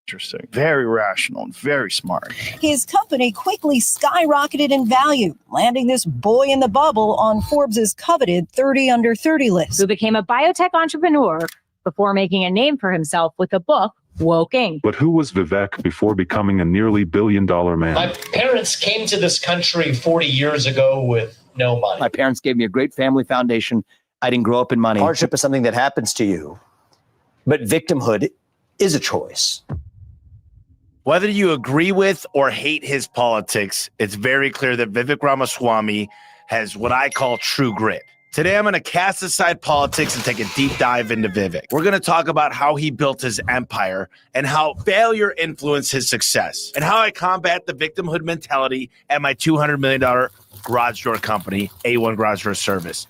Interesting. Very rational and very smart. His company quickly skyrocketed in value, landing this boy in the bubble on Forbes' coveted 30 under 30 list. Who became a biotech entrepreneur before making a name for himself with the book Woking. But who was Vivek before becoming a nearly billion-dollar man? My parents came to this country 40 years ago with no money. My parents gave me a great family foundation. I didn't grow up in money. Hardship is something that happens to you, but victimhood is a choice. Whether you agree with or hate his politics, it's very clear that Vivek Ramaswamy has what I call true grit. Today, I'm going to cast aside politics and take a deep dive into Vivek. We're going to talk about how he built his empire and how failure influenced his success, and how I combat the victimhood mentality at my $200 million garage door company, A1 Garage Door Service.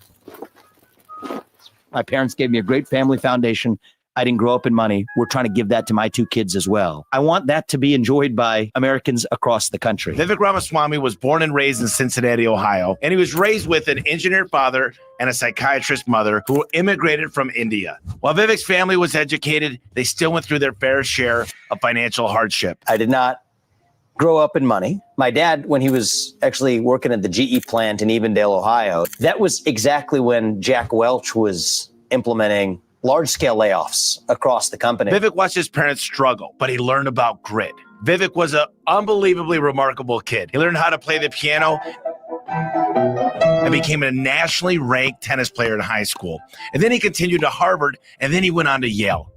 My parents gave me a great family foundation. I didn't grow up in money. We're trying to give that to my two kids as well. I want that to be enjoyed by Americans across the country. Vivek Ramaswamy was born and raised in Cincinnati, Ohio, and he was raised with an engineer father and a psychiatrist mother who immigrated from India. While Vivek's family was educated, they still went through their fair share of financial hardship. I did not grow up in money. My dad, when he was actually working at the GE plant in Evendale, Ohio, that was exactly when Jack Welch was implementing large-scale layoffs across the company. Vivek watched his parents struggle, but he learned about grit. Vivek was an unbelievably remarkable kid. He learned how to play the piano and became a nationally ranked tennis player in high school. And then he continued to Harvard, and then he went on to Yale.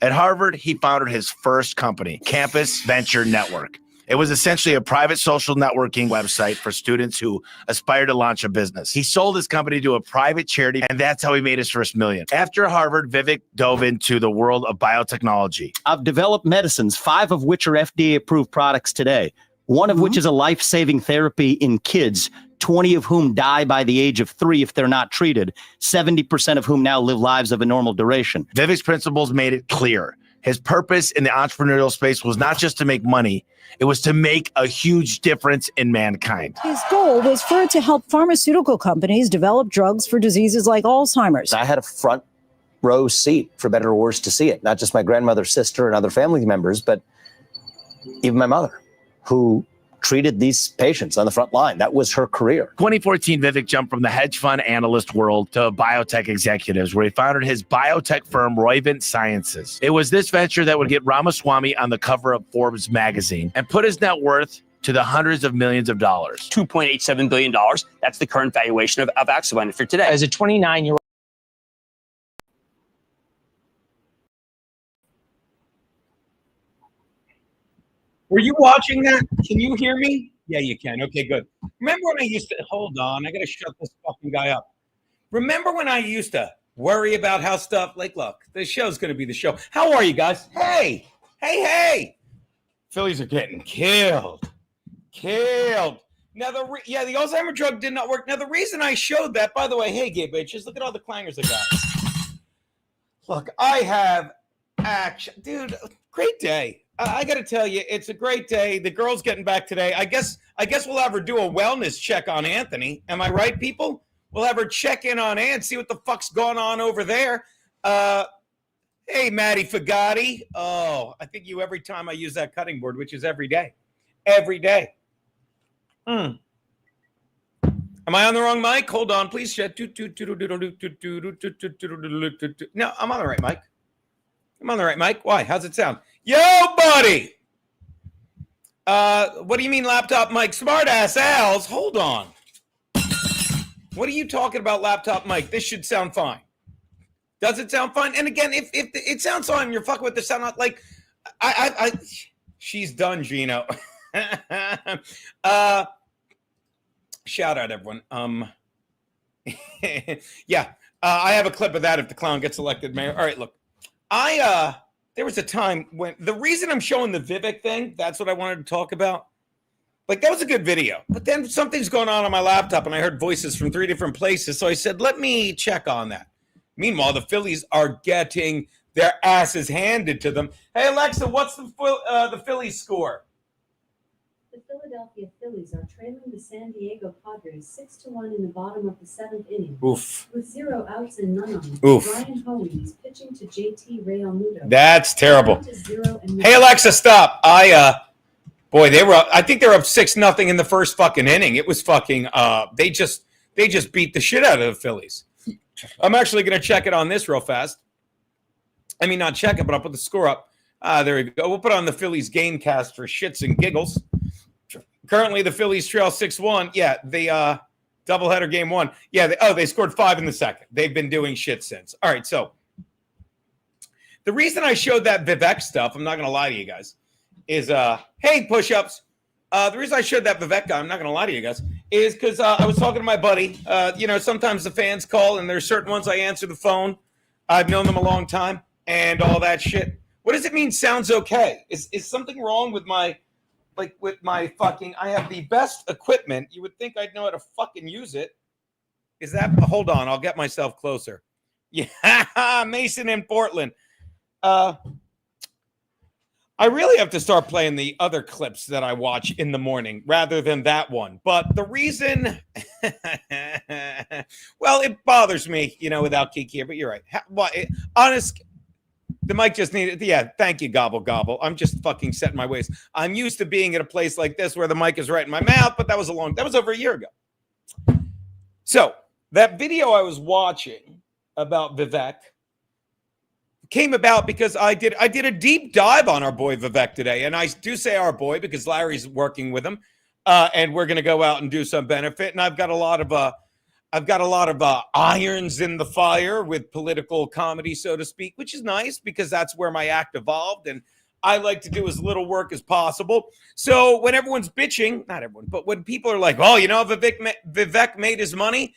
At Harvard, he founded his first company, Campus Venture Network. It was essentially a private social networking website for students who aspire to launch a business. He sold his company to a private charity, and that's how he made his first million. After Harvard, Vivek dove into the world of biotechnology. I've developed medicines, 5 of which are FDA-approved products today, one of which is a life-saving therapy in kids, 20 of whom die by the age of 3 if they're not treated, 70% of whom now live lives of a normal duration. Vivek's principles made it clear. His purpose in the entrepreneurial space was not just to make money, it was to make a huge difference in mankind. His goal was for it to help pharmaceutical companies develop drugs for diseases like Alzheimer's. I had a front row seat, for better or worse, to see it. Not just my grandmother's sister and other family members, but even my mother, who treated these patients on the front line. That was her career. 2014, Vivek jumped from the hedge fund analyst world to biotech executives, where he founded his biotech firm, Roivant Sciences. It was this venture that would get Ramaswamy on the cover of Forbes magazine and put his net worth to the hundreds of millions of dollars. $2.87 billion. That's the current valuation of Maxxx for today. As a 29-year-old. Were you watching that? Can you hear me? Yeah, you can. Okay, good. Remember when I used to, hold on, I got to shut this fucking guy up. Remember when I used to worry about how stuff, like, look, the show's going to be the show. How are you guys? Hey. Phillies are getting killed. Now, the Alzheimer drug did not work. Now, the reason I showed that, by the way, hey, gay bitches, look at all the clangers I got. Look, I have action. Dude, great day. I got to tell you, it's a great day. The girl's getting back today. I guess we'll have her do a wellness check on Anthony. Am I right, people? We'll have her check in on Ant, see what the fuck's going on over there. Hey, Maddie Fagatti. Oh, I think you every time I use that cutting board, which is every day. Every day. Am I on the wrong mic? Hold on, please. No, I'm on the right mic. Why? How's it sound? Yo, buddy. What do you mean laptop mic? Smart ass Al's. Hold on. What are you talking about laptop mic? This should sound fine. Does it sound fine? And again, if it sounds fine, you're fucking with the sound. Like, she's done, Geno. Shout out, everyone. Yeah, I have a clip of that if the clown gets elected mayor. All right, look. There was a time when the reason I'm showing the Vivek thing, that's what I wanted to talk about. Like, that was a good video. But then something's going on my laptop, and I heard voices from 3 different places. So I said, let me check on that. Meanwhile, the Phillies are getting their asses handed to them. Hey, Alexa, what's the Phillies score? The Philadelphia Phillies are trailing the San Diego Padres 6-1 in the bottom of the 7th inning. Oof. With 0 outs and none on. Oof. Ryan Hoey is pitching to JT Realmuto. That's terrible. Count is 0-0. Hey, Alexa, stop. Boy, they were up. I think they were up 6-0 in the first fucking inning. It was fucking, they just beat the shit out of the Phillies. I'm actually going to check it on this real fast. I mean, not check it, but I'll put the score up. There we go. We'll put on the Phillies game cast for shits and giggles. Currently, the Phillies trail 6-1. Yeah, the doubleheader game 1. Yeah, they scored 5 in the second. They've been doing shit since. All right, so the reason I showed that Vivek stuff, I'm not going to lie to you guys, is, hey, push-ups. The reason I showed that Vivek guy, I'm not going to lie to you guys, is because I was talking to my buddy. Sometimes the fans call, and there's certain ones I answer the phone. I've known them a long time and all that shit. What does it mean sounds okay? Is something wrong with my fucking, I have the best equipment. You would think I'd know how to fucking use it. Is that, hold on, I'll get myself closer. Yeah, Mason in Portland. I really have to start playing the other clips that I watch in the morning rather than that one. But the reason, well, it bothers me, without Kiki here, but you're right. Honest, the mic just needed, yeah, thank you, gobble, gobble. I'm just fucking setting my ways. I'm used to being at a place like this where the mic is right in my mouth, but that was over a year ago. So that video I was watching about Vivek came about because I did a deep dive on our boy Vivek today. And I do say our boy because Larry's working with him. And we're going to go out and do some benefit. And I've got a lot of irons in the fire with political comedy, so to speak, which is nice because that's where my act evolved. And I like to do as little work as possible. So when everyone's bitching, not everyone, but when people are like, oh, Vivek made his money.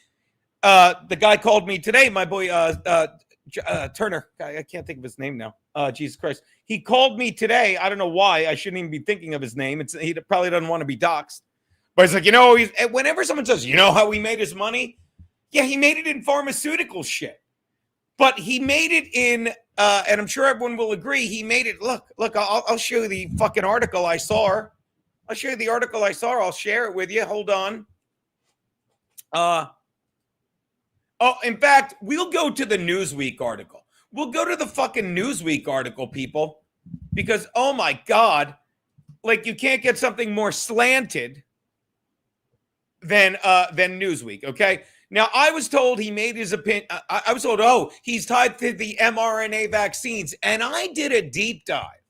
The guy called me today, my boy, Turner. I can't think of his name now. Jesus Christ. He called me today. I don't know why. I shouldn't even be thinking of his name. He probably doesn't want to be doxxed. But it's like, whenever someone says, how he made his money? Yeah, he made it in pharmaceutical shit. But he made it in, and I'm sure everyone will agree, he made it, look, I'll show you the fucking article I saw. I'll show you the article I saw. I'll share it with you. Hold on. In fact, we'll go to the Newsweek article. We'll go to the fucking Newsweek article, people, because, oh my God, you can't get something more slanted than Newsweek, okay? Now, I was told he made his opinion. I was told, he's tied to the mRNA vaccines. And I did a deep dive,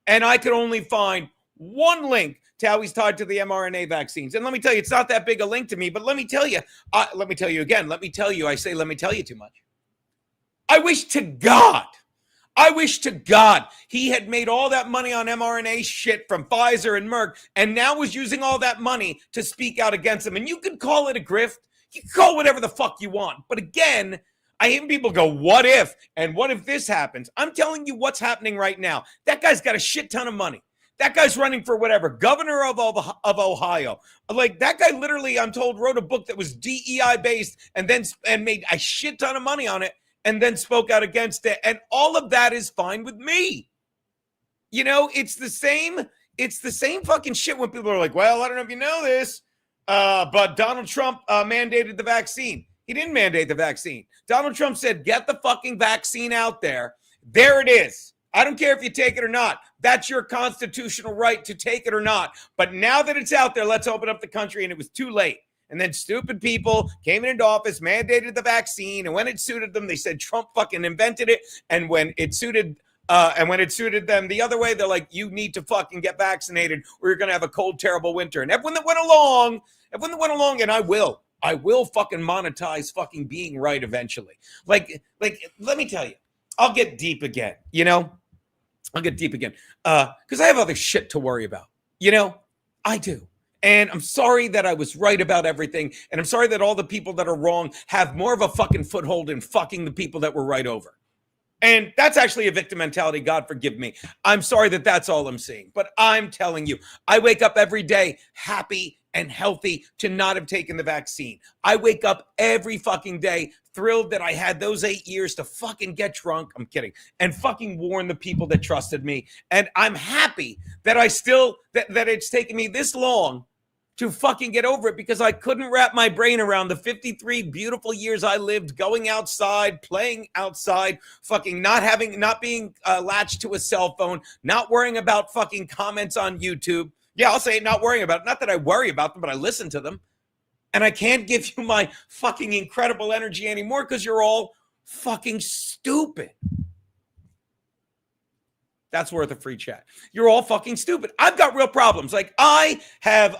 and I could only find one link to how he's tied to the mRNA vaccines. And let me tell you, it's not that big a link to me, but let me tell you again, let me tell you too much. I wish to God he had made all that money on mRNA shit from Pfizer and Merck and now was using all that money to speak out against them. And you could call it a grift. You can call whatever the fuck you want. But again, I hear people go, what if? And what if this happens? I'm telling you what's happening right now. That guy's got a shit ton of money. That guy's running for whatever, governor of Ohio. Like, that guy literally, I'm told, wrote a book that was DEI based and made a shit ton of money on it and then spoke out against it. And all of that is fine with me. It's the same fucking shit when people are like, well, I don't know if you know this, but Donald Trump mandated the vaccine. He didn't mandate the vaccine. Donald Trump said, get the fucking vaccine out there. There it is. I don't care if you take it or not. That's your constitutional right to take it or not. But now that it's out there, let's open up the country. And it was too late. And then stupid people came into office, mandated the vaccine. And when it suited them, they said Trump fucking invented it. And when it suited them the other way, they're like, you need to fucking get vaccinated or you're going to have a cold, terrible winter. And everyone that went along, and I will fucking monetize fucking being right eventually. Like, let me tell you, I'll get deep again, because I have other shit to worry about. I do. And I'm sorry that I was right about everything. And I'm sorry that all the people that are wrong have more of a fucking foothold in fucking the people that were right over. And that's actually a victim mentality. God forgive me. I'm sorry that that's all I'm seeing. But I'm telling you, I wake up every day happy and healthy to not have taken the vaccine. I wake up every fucking day thrilled that I had those 8 years to fucking get drunk. I'm kidding. And fucking warn the people that trusted me. And I'm happy that I still, that it's taken me this long to fucking get over it, because I couldn't wrap my brain around the 53 beautiful years I lived going outside, playing outside, fucking not being latched to a cell phone, not worrying about fucking comments on YouTube. Yeah, I'll say it, not worrying about it. Not that I worry about them, but I listen to them. And I can't give you my fucking incredible energy anymore because you're all fucking stupid. That's worth a free chat. You're all fucking stupid. I've got real problems. Like I have,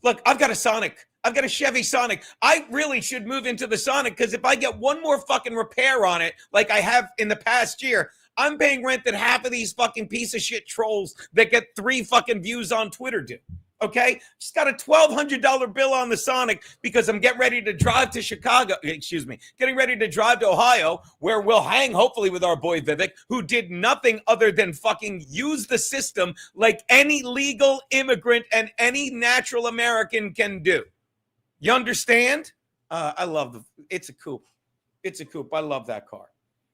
look, I've got a Sonic. I've got a Chevy Sonic. I really should move into the Sonic, because if I get one more fucking repair on it, like I have in the past year, I'm paying rent that half of these fucking piece of shit trolls that get 3 fucking views on Twitter do. Okay? Just got a $1,200 bill on the Sonic because I'm getting ready to drive to getting ready to drive to Ohio, where we'll hang hopefully with our boy Vivek, who did nothing other than fucking use the system like any legal immigrant and any natural American can do. You understand? I love it's a coupe. It's a coupe. I love that car.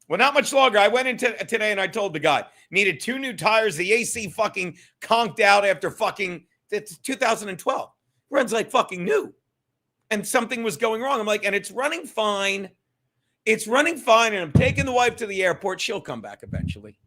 Well, not much longer. I went into today and I told the guy, needed 2 new tires. The AC fucking conked out after fucking, it's 2012. Runs like fucking new. And something was going wrong. I'm like, and it's running fine. It's running fine. And I'm taking the wife to the airport. She'll come back eventually.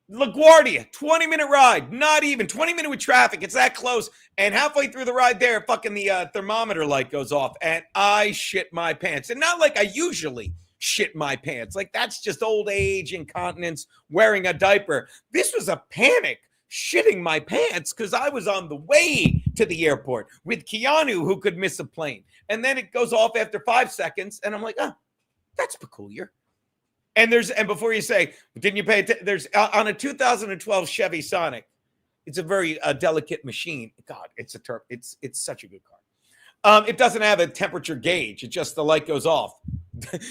LaGuardia, 20-minute ride. Not even 20-minute with traffic. It's that close. And halfway through the ride there, fucking the thermometer light goes off. And I shit my pants. And not like I usually shit my pants. Like that's just old age, incontinence, wearing a diaper. This was a panic. Shitting my pants because I was on the way to the airport with Keanu, who could miss a plane. And then it goes off after 5 seconds. And I'm like, oh, that's peculiar. And before you say, didn't you pay attention? There's on a 2012 Chevy Sonic. It's a very delicate machine. God, it's such a good car. It doesn't have a temperature gauge. It just, the light goes off.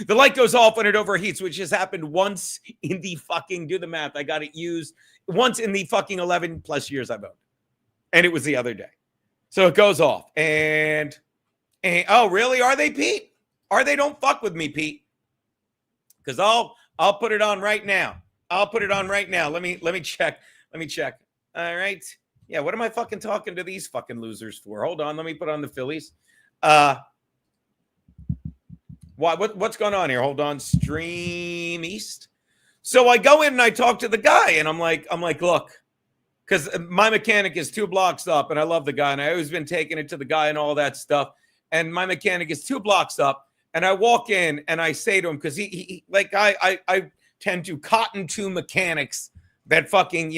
The light goes off when it overheats, which has happened once in the fucking, do the math. I got it used once in the fucking 11 plus years I've owned. And it was the other day. So it goes off. And oh, really? Are they, Pete? Don't fuck with me, Pete. Because I'll put it on right now. I'll put it on right now. Let me check. All right. Yeah, what am I fucking talking to these fucking losers for? Hold on. Let me put on the Phillies. What's going on here? Hold on. Stream East. So I go in and I talk to the guy, and I'm like, look, because my mechanic is 2 blocks up, and I love the guy, and I always been taking it to the guy and all that stuff. And my mechanic is 2 blocks up, and I walk in and I say to him, because he like I tend to cotton to mechanics that fucking,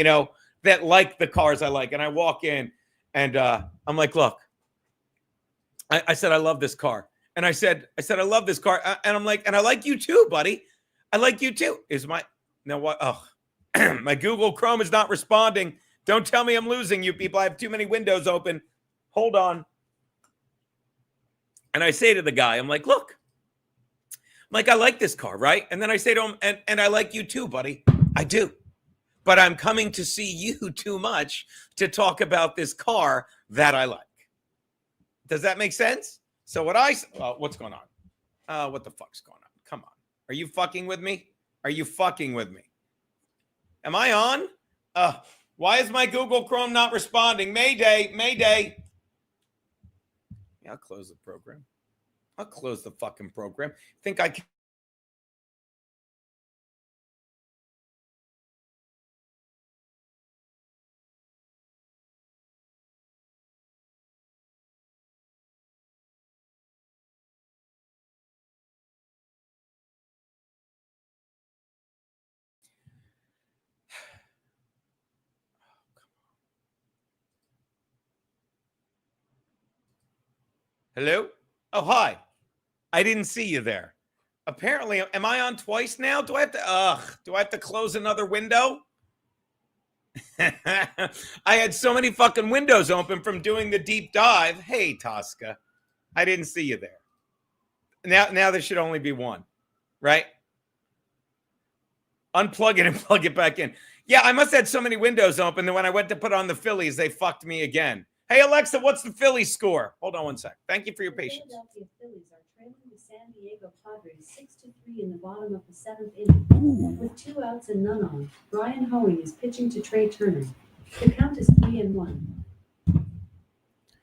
that like the cars I like. And I walk in and I'm like, look, I said, I love this car. And I said, I love this car. And I'm like, and I like you too, buddy. I like you too. Now what? Oh, my Google Chrome is not responding. Don't tell me I'm losing you people. I have too many windows open. Hold on. And I say to the guy, I'm like, look, I like this car, right? And then I say to him, and I like you too, buddy. I do. But I'm coming to see you too much to talk about this car that I like. Does that make sense? So what's going on? What the fuck's going on? Come on. Are you fucking with me? Are you fucking with me? Am I on? Why is my Google Chrome not responding? Mayday. Yeah, I'll close the program. I'll close the fucking program. Think I can. Hello? Oh, hi. I didn't see you there. Apparently, am I on twice now? Do I have to close another window? I had so many fucking windows open from doing the deep dive. Hey, Tosca. I didn't see you there. Now there should only be one, right? Unplug it and plug it back in. Yeah, I must have had so many windows open that when I went to put on the Phillies, they fucked me again. Hey, Alexa, what's the Phillies score? Hold on one sec. Thank you for your patience. The Philadelphia Phillies are trailing the San Diego Padres 6-3 in the bottom of the 7th inning. With 2 outs and none on, Brian Hoeing is pitching to Trey Turner. The count is 3-1.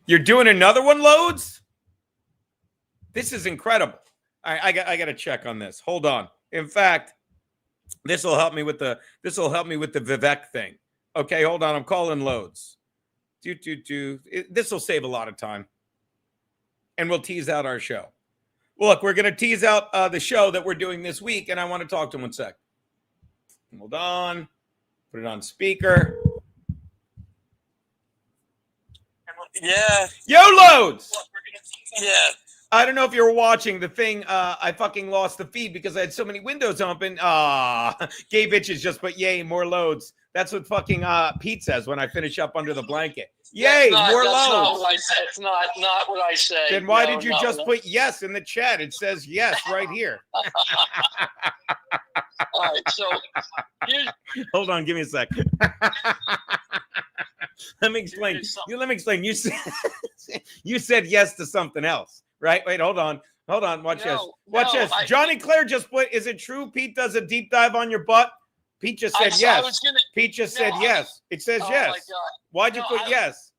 You're doing another one, Loadzzz? This is incredible. All right, I got to check on this. Hold on. In fact, this will help me with the Vivek thing. Okay, hold on. I'm calling Loadzzz. This will save a lot of time. And we'll tease out our show. Well, look, we're going to tease out the show that we're doing this week, and I want to talk to him 1 sec. Hold on. Put it on speaker. Yeah. Yo, Loadzzz! Yeah. I don't know if you were watching the thing. I fucking lost the feed because I had so many windows open. Gay bitches just put yay, more loads. That's what fucking Pete says when I finish up under the blanket. Yay, more loads. Not what I said. It's not what I say. Then why did you just put yes in the chat? It says yes right here. All right, so here's... Hold on, give me a sec. Let me explain. You said yes to something else, right? Wait, hold on. Watch this. Watch this. Johnny Claire just put, is it true Pete does a deep dive on your butt? Pete just said yes. Pete just said yes. It says yes. My God. Why'd you put yes?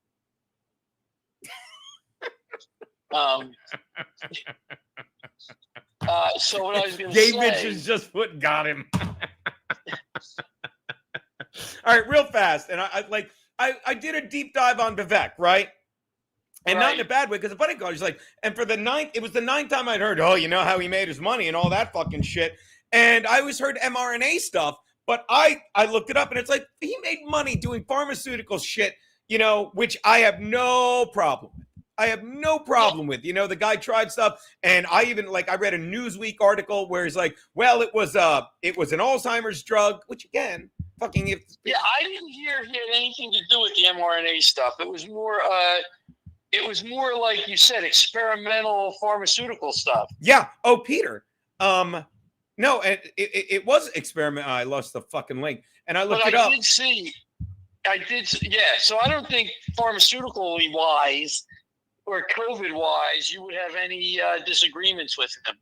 So what I was going to say... Gay bitches just put got him. All right, real fast. And I did a deep dive on Vivek, right? And not in a bad way, because the buddy called. He's like, and for the ninth, it was the 9th time I'd heard, oh, you know how he made his money and all that fucking shit. And I always heard mRNA stuff, but I looked it up and it's like, he made money doing pharmaceutical shit, you know, which I have no problem with. You know, the guy tried stuff, and I even I read a Newsweek article where he's like, well, it was an Alzheimer's drug, which again, fucking if I didn't hear he had anything to do with the mRNA stuff. It was more like you said, experimental pharmaceutical stuff. Yeah. Oh, Peter. No, and it was experimental. I lost the fucking link, and I looked it up. I did. Yeah. So I don't think pharmaceutically wise or COVID wise, you would have any disagreements with him.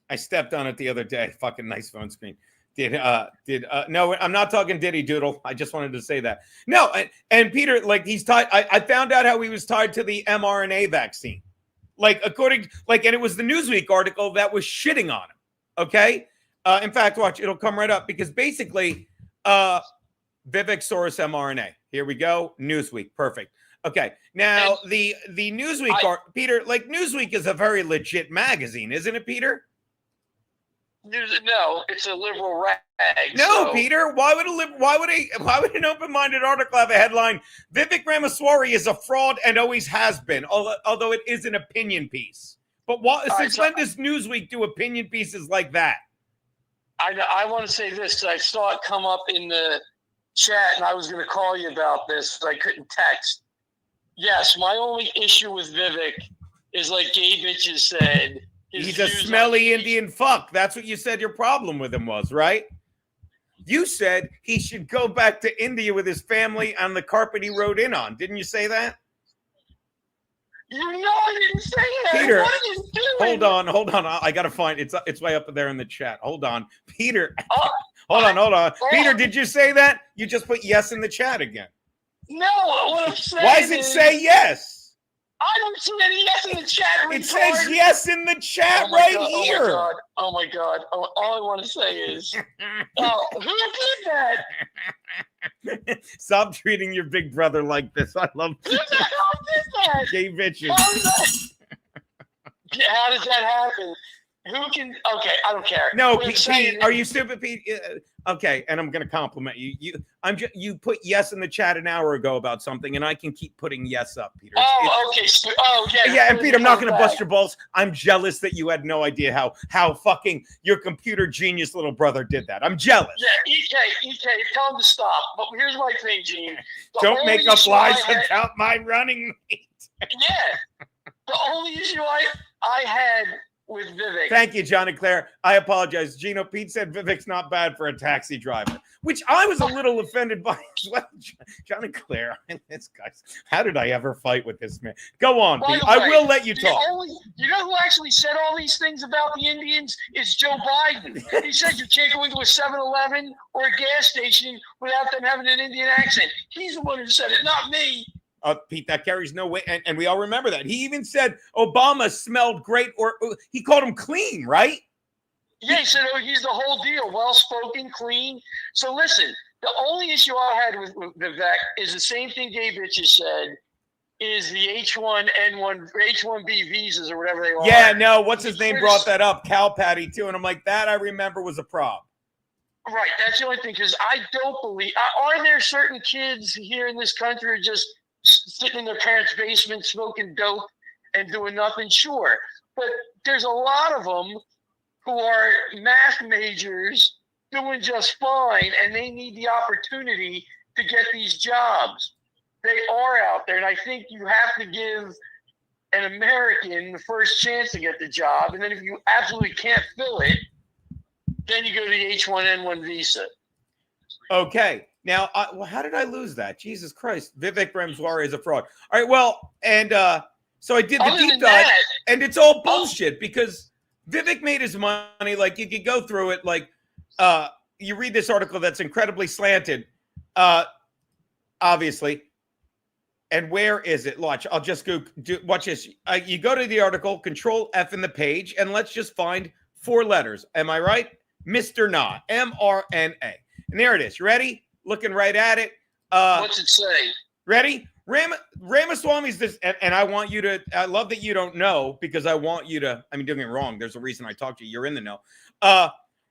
I stepped on it the other day. Fucking nice phone screen. No, I'm not talking Diddy Doodle. I just wanted to say that. No, and Peter, he's tied. I found out how he was tied to the mRNA vaccine. And it was the Newsweek article that was shitting on him. Okay. In fact, watch, it'll come right up because basically, Vivek source mRNA. Here we go. Newsweek. Perfect. Okay. Now the Newsweek, Peter, Newsweek is a very legit magazine, isn't it, Peter? No, it's a liberal rag. No, Peter. Why would an open-minded article have a headline? Vivek Ramaswamy is a fraud and always has been, although it is an opinion piece. But since when does Newsweek do opinion pieces like that? I want to say this because I saw it come up in the chat, and I was going to call you about this, but I couldn't text. Yes, my only issue with Vivek is like gay bitches said. He's a smelly Indian fuck. That's what you said your problem with him was, right? You said he should go back to India with his family on the carpet he rode in on. Didn't you say that? You know I didn't say that. Peter, what are you doing? Hold on. I gotta find it's way up there in the chat. Hold on, Peter. Hold on. Peter, did you say that? You just put yes in the chat again. No, what I'm saying. Why does it say yes? I don't see any yes in the chat. It says yes in the chat here. Oh my God. All I want to say is, who did that? Stop treating your big brother like this. I love Who the hell did that? Gay bitches. How does that happen? Who can? Okay, I don't care. No, Pete, are you stupid, Pete? Okay, and I'm going to compliment you. You put yes in the chat an hour ago about something, and I can keep putting yes up, Peter. Okay. Yeah, and Pete, I'm not going to bust your balls. I'm jealous that you had no idea how fucking your computer genius little brother did that. I'm jealous. Yeah, EK, tell him to stop. But here's my thing, Gene. Don't make up lies about my running mate. Yeah. The only issue I had with Vivek. Thank you, John and Claire. I apologize. Geno, Pete said Vivek's not bad for a taxi driver, which I was a little offended by as well. John and Claire, this guys, how did I ever fight with this man? Go on, By Pete. the I way, will let you talk. You know who actually said all these things about the Indians? Is Joe Biden. He said you can't go into a 7-Eleven or a gas station without them having an Indian accent. He's the one who said it, not me. Pete, that carries no weight. And we all remember that. He even said Obama smelled great, or he called him clean, right? Yeah, he said he's the whole deal. Well-spoken, clean. So listen, the only issue I had with Vivek is the same thing Gabe Bitches said, is the H1N1, H1B visas or whatever they are. Yeah, no, what's his name brought that up? Cal Patty, too. And I'm like, that I remember was a problem. Right, that's the only thing, because I don't believe, are there certain kids here in this country who are just sitting in their parents' basement smoking dope and doing nothing? Sure. But there's a lot of them who are math majors doing just fine, and they need the opportunity to get these jobs. They are out there, and I think you have to give an American the first chance to get the job, and then if you absolutely can't fill it, then you go to the H1N1 visa. Okay. Now, how did I lose that? Jesus Christ. Vivek Ramaswamy is a fraud. All right, well, and so I did the deep dive, and it's all bullshit because Vivek made his money. Like, you could go through it. Like, you read this article that's incredibly slanted, obviously. And where is it? Watch, I'll just go watch this. You go to the article, Control F in the page, and let's just find 4 letters. Am I right? Mr. Na, MRNA. And there it is. You ready? Looking right at it. What's it say? Ready? Ramaswamy's this, and I want you to, I love that you don't know because I want you to, I mean, don't get me wrong. There's a reason I talked to you. You're in the know.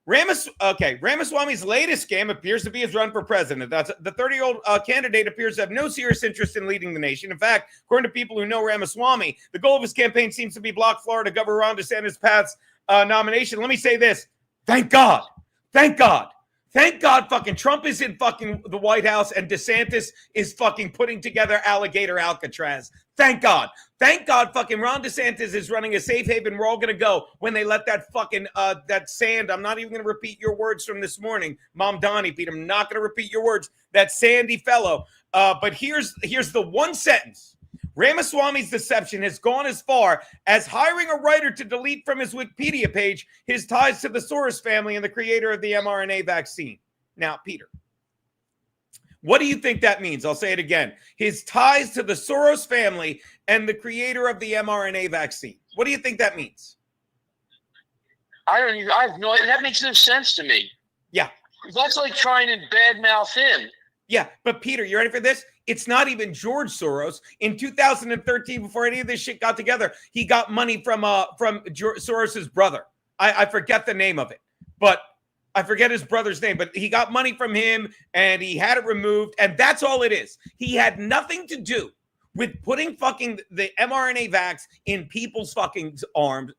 Ramaswamy's latest scam appears to be his run for president. That's the 30-year-old candidate appears to have no serious interest in leading the nation. In fact, according to people who know Ramaswamy, the goal of his campaign seems to be block Florida Governor Ron DeSantis' path's nomination. Let me say this. Thank God. Thank God. Thank God fucking Trump is in fucking the White House and DeSantis is fucking putting together Alligator Alcatraz. Thank God. Thank God fucking Ron DeSantis is running a safe haven. We're all going to go when they let that fucking, that sand, I'm not even going to repeat your words from this morning, Mom Donnie, Pete, I'm not going to repeat your words, that sandy fellow. But here's the one sentence. Ramaswamy's deception has gone as far as hiring a writer to delete from his Wikipedia page his ties to the Soros family and the creator of the mRNA vaccine. Now, Peter, what do you think that means? I'll say it again. His ties to the Soros family and the creator of the mRNA vaccine. What do you think that means? I have no idea. That makes no sense to me. Yeah. That's like trying to badmouth him. Yeah, but Peter, you ready for this? It's not even George Soros. In 2013, before any of this shit got together, he got money from Soros's brother. I forget the name of it, but I forget his brother's name. But he got money from him, and he had it removed, and that's all it is. He had nothing to do with putting fucking the mRNA vax in people's fucking arms,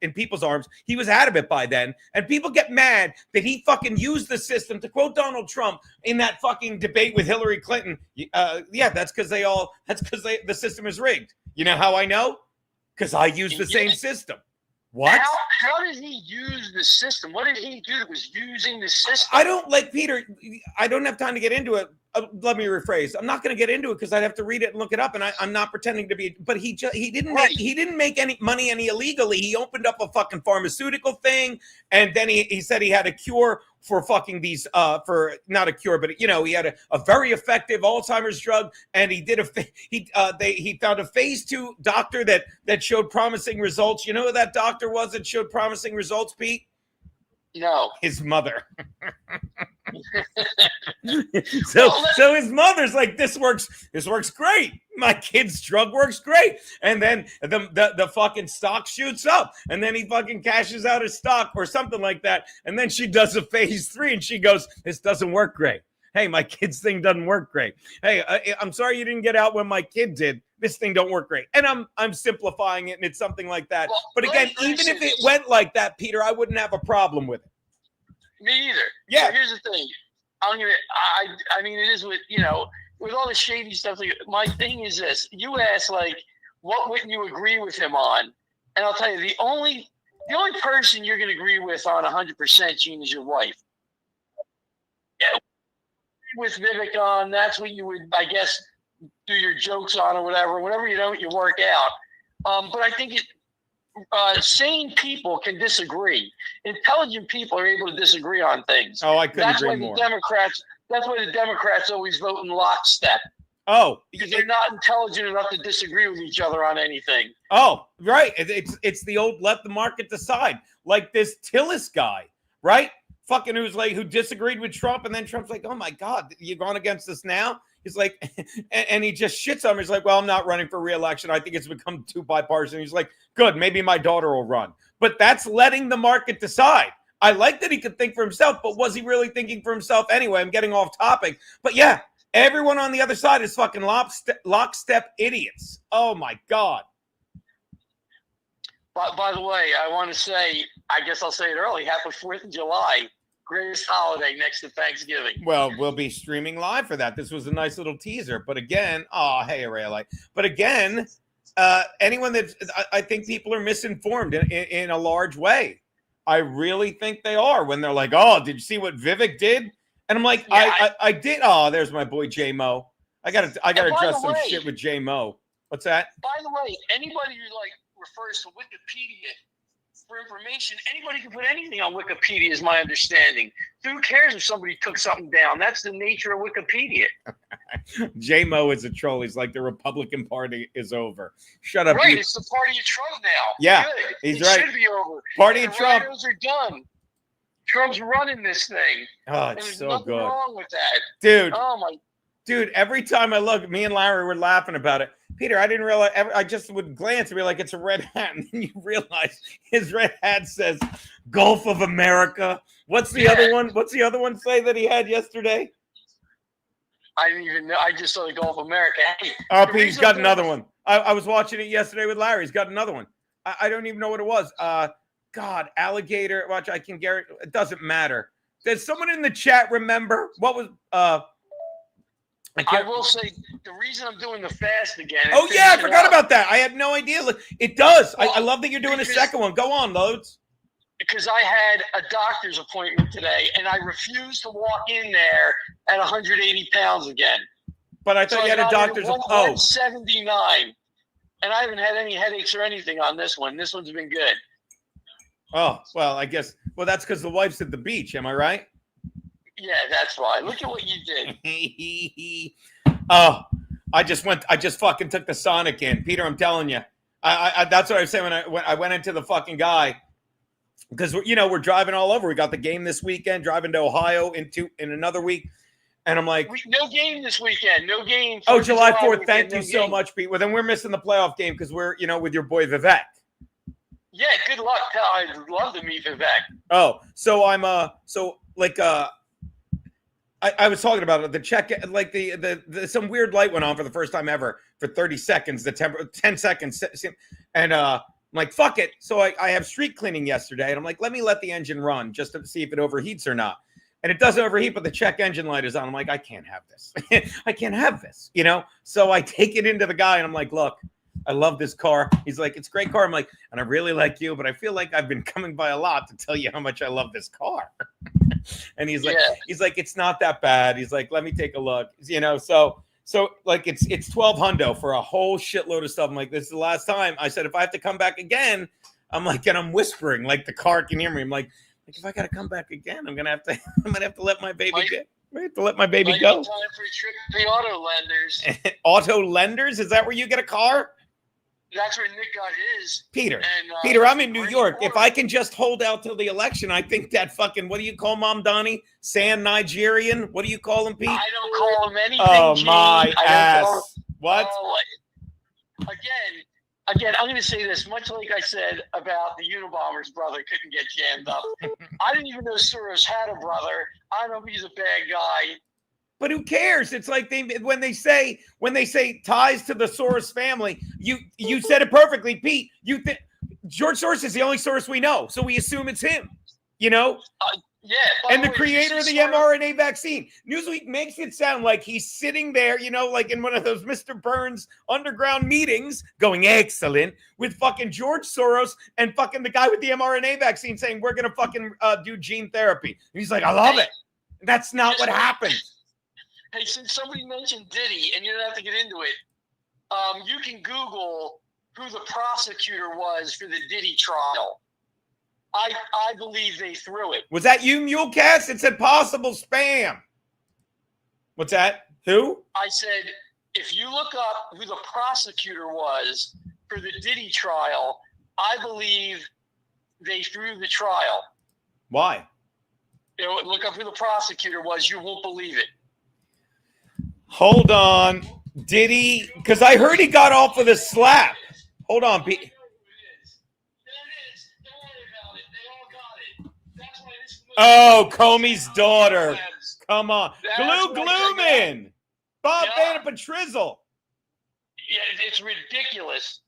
He was out of it by then. And people get mad that he fucking used the system, to quote Donald Trump in that fucking debate with Hillary Clinton. Yeah, that's because the system is rigged. You know how I know? Because I use the same system. What? How did he use the system? What did he do that was using the system? I don't like Peter. I don't have time to get into it. Let me rephrase. I'm not going to get into it because I'd have to read it and look it up, and I'm not pretending to be. But he didn't make any money any illegally. He opened up a fucking pharmaceutical thing, and then he said he had a cure for fucking these for not a cure, but he had a very effective Alzheimer's drug, and he did he found a phase 2 doctor that showed promising results. You know who that doctor was that showed promising results, Pete? No. His mother. So his mother's like, this works great. My kid's drug works great. And then the fucking stock shoots up, and then he fucking cashes out his stock or something like that. And then she does a phase 3 and she goes, this doesn't work great. Hey, my kid's thing doesn't work great. Hey, I'm sorry you didn't get out when my kid did. This thing don't work great. And I'm simplifying it, and it's something like that. Well, but again, even if it went like that, Peter, I wouldn't have a problem with it. Me either. Yeah. So here's the thing. I mean, it is with all the shady stuff. My thing is this. You ask, like, what wouldn't you agree with him on? And I'll tell you, the only The only person you're going to agree with on 100%, Gene, is your wife. Yeah, with Vivek on, that's what you would, I guess, do your jokes on or whatever. Whatever you don't, you work out. But I think sane people can disagree. Intelligent people are able to disagree on things. Oh, I couldn't agree more. That's why the Democrats always vote in lockstep. Oh, because they're not intelligent enough to disagree with each other on anything. Oh, right. It's the old let the market decide. Like this Tillis guy, right? Fucking who disagreed with Trump, and then Trump's like, oh my God, you're going against us now? He's like, and he just shits on him. He's like, well, I'm not running for re-election. I think it's become too bipartisan. He's like, good, maybe my daughter will run. But that's letting the market decide. I like that he could think for himself, but was he really thinking for himself anyway? I'm getting off topic. But yeah, everyone on the other side is fucking lockstep idiots. Oh my God. By the way, I want to say, I guess I'll say it early, happy 4th of July. Greatest holiday next to Thanksgiving. Well, we'll be streaming live for that. This was a nice little teaser. But again, hey, Array. But again, anyone that I think people are misinformed in a large way. I really think they are when they're like, oh, did you see what Vivek did? And I'm like, yeah, I did. Oh, there's my boy J-Mo. I gotta address some shit with J-Mo. What's that? By the way, anybody who refers to Wikipedia for information, anybody can put anything on Wikipedia, is my understanding. Who cares if somebody took something down? That's the nature of Wikipedia. J-Mo is a troll. He's like, the Republican Party is over. Shut up. Right, it's the party of Trump now. Yeah, good. He's it right. Should be over. Party of Trump. The are done. Trump's running this thing. Oh, and it's there's so nothing good. wrong with that. Dude. Oh, my. Dude, every time I look, me and Larry were laughing about it. Peter, I didn't realize, I just would glance and be like, it's a red hat. And then you realize his red hat says Gulf of America. What's the other one? What's the other one say that he had yesterday? I didn't even know. I just saw the Gulf of America. Hey, oh, Pete, he's got another one. I was watching it yesterday with Larry. He's got another one. I don't even know what it was. God, alligator. Watch, I can guarantee. It doesn't matter. Does someone in the chat remember what was I will say the reason I'm doing the fast again. Oh yeah, I forgot about that. I had no idea. Look, it does. Well, I love that you're doing a second one. Go on, Loadzzz. Because I had a doctor's appointment today, and I refused to walk in there at 180 pounds again. But I thought you had a doctor's appointment. 179, and I haven't had any headaches or anything on this one. This one's been good. Oh well, I guess. Well, that's because the wife's at the beach. Am I right? Yeah, that's why. Look at what you did. Oh, I just fucking took the Sonic in. Peter, I'm telling you. I that's what I was saying when I went into the fucking guy. Because we're driving all over. We got the game this weekend, driving to Ohio in another week. And I'm like, no game this weekend. No game. Oh, July 4th. Thank you so much, Pete. Well, then we're missing the playoff game because we're, with your boy Vivek. Yeah, good luck. I'd love to meet Vivek. Oh, so I'm I was talking about it. The check, like the some weird light went on for the first time ever for 30 seconds. The 10 seconds, and I'm like, fuck it. So I have street cleaning yesterday, and I'm like, let the engine run just to see if it overheats or not. And it doesn't overheat, but the check engine light is on. I'm like, I can't have this. I can't have this, So I take it into the guy, and I'm like, look, I love this car. He's like, it's a great car. I'm like, and I really like you, but I feel like I've been coming by a lot to tell you how much I love this car. And he's like, it's not that bad. He's like, let me take a look. So like it's 12 hundo for a whole shitload of stuff. I'm like, this is the last time. I said, if I have to come back again, I'm like, and I'm whispering like the car can hear me. I'm like if I got to come back again, I'm gonna have to let my baby go. I have to let my baby go. Time for a trip to the auto lenders. Auto lenders? Is that where you get a car? That's where Nick got his. Peter, I'm in New York. If I can just hold out till the election, I think that fucking, what do you call Mom Donnie? Sand Nigerian? What do you call him, Pete? I don't call him anything. Oh, Gene. my ass. What? Again, I'm going to say this. Much like I said about the Unabomber's brother couldn't get jammed up. I didn't even know Soros had a brother. I know he's a bad guy. But who cares? It's like when they say ties to the Soros family, you said it perfectly, Pete. You think George Soros is the only Soros we know, so we assume it's him. Yeah. And the creator of the mRNA vaccine. Newsweek makes it sound like he's sitting there, like in one of those Mr. Burns underground meetings going, excellent, with fucking George Soros and fucking the guy with the mRNA vaccine saying, we're going to fucking do gene therapy. And he's like, I love it. That's not what happened. Hey, since somebody mentioned Diddy, and you don't have to get into it, you can Google who the prosecutor was for the Diddy trial. I believe they threw it. Was that you, Mulecast? It said possible spam. What's that? Who? I said, if you look up who the prosecutor was for the Diddy trial, I believe they threw the trial. Why? Look up who the prosecutor was. You won't believe it. Hold on. Diddy, because I heard he got off with a slap. Hold on, Pete. Oh, Comey's daughter. Come on. Gloomin. Bob Van Patrizzle. Yeah, it's ridiculous.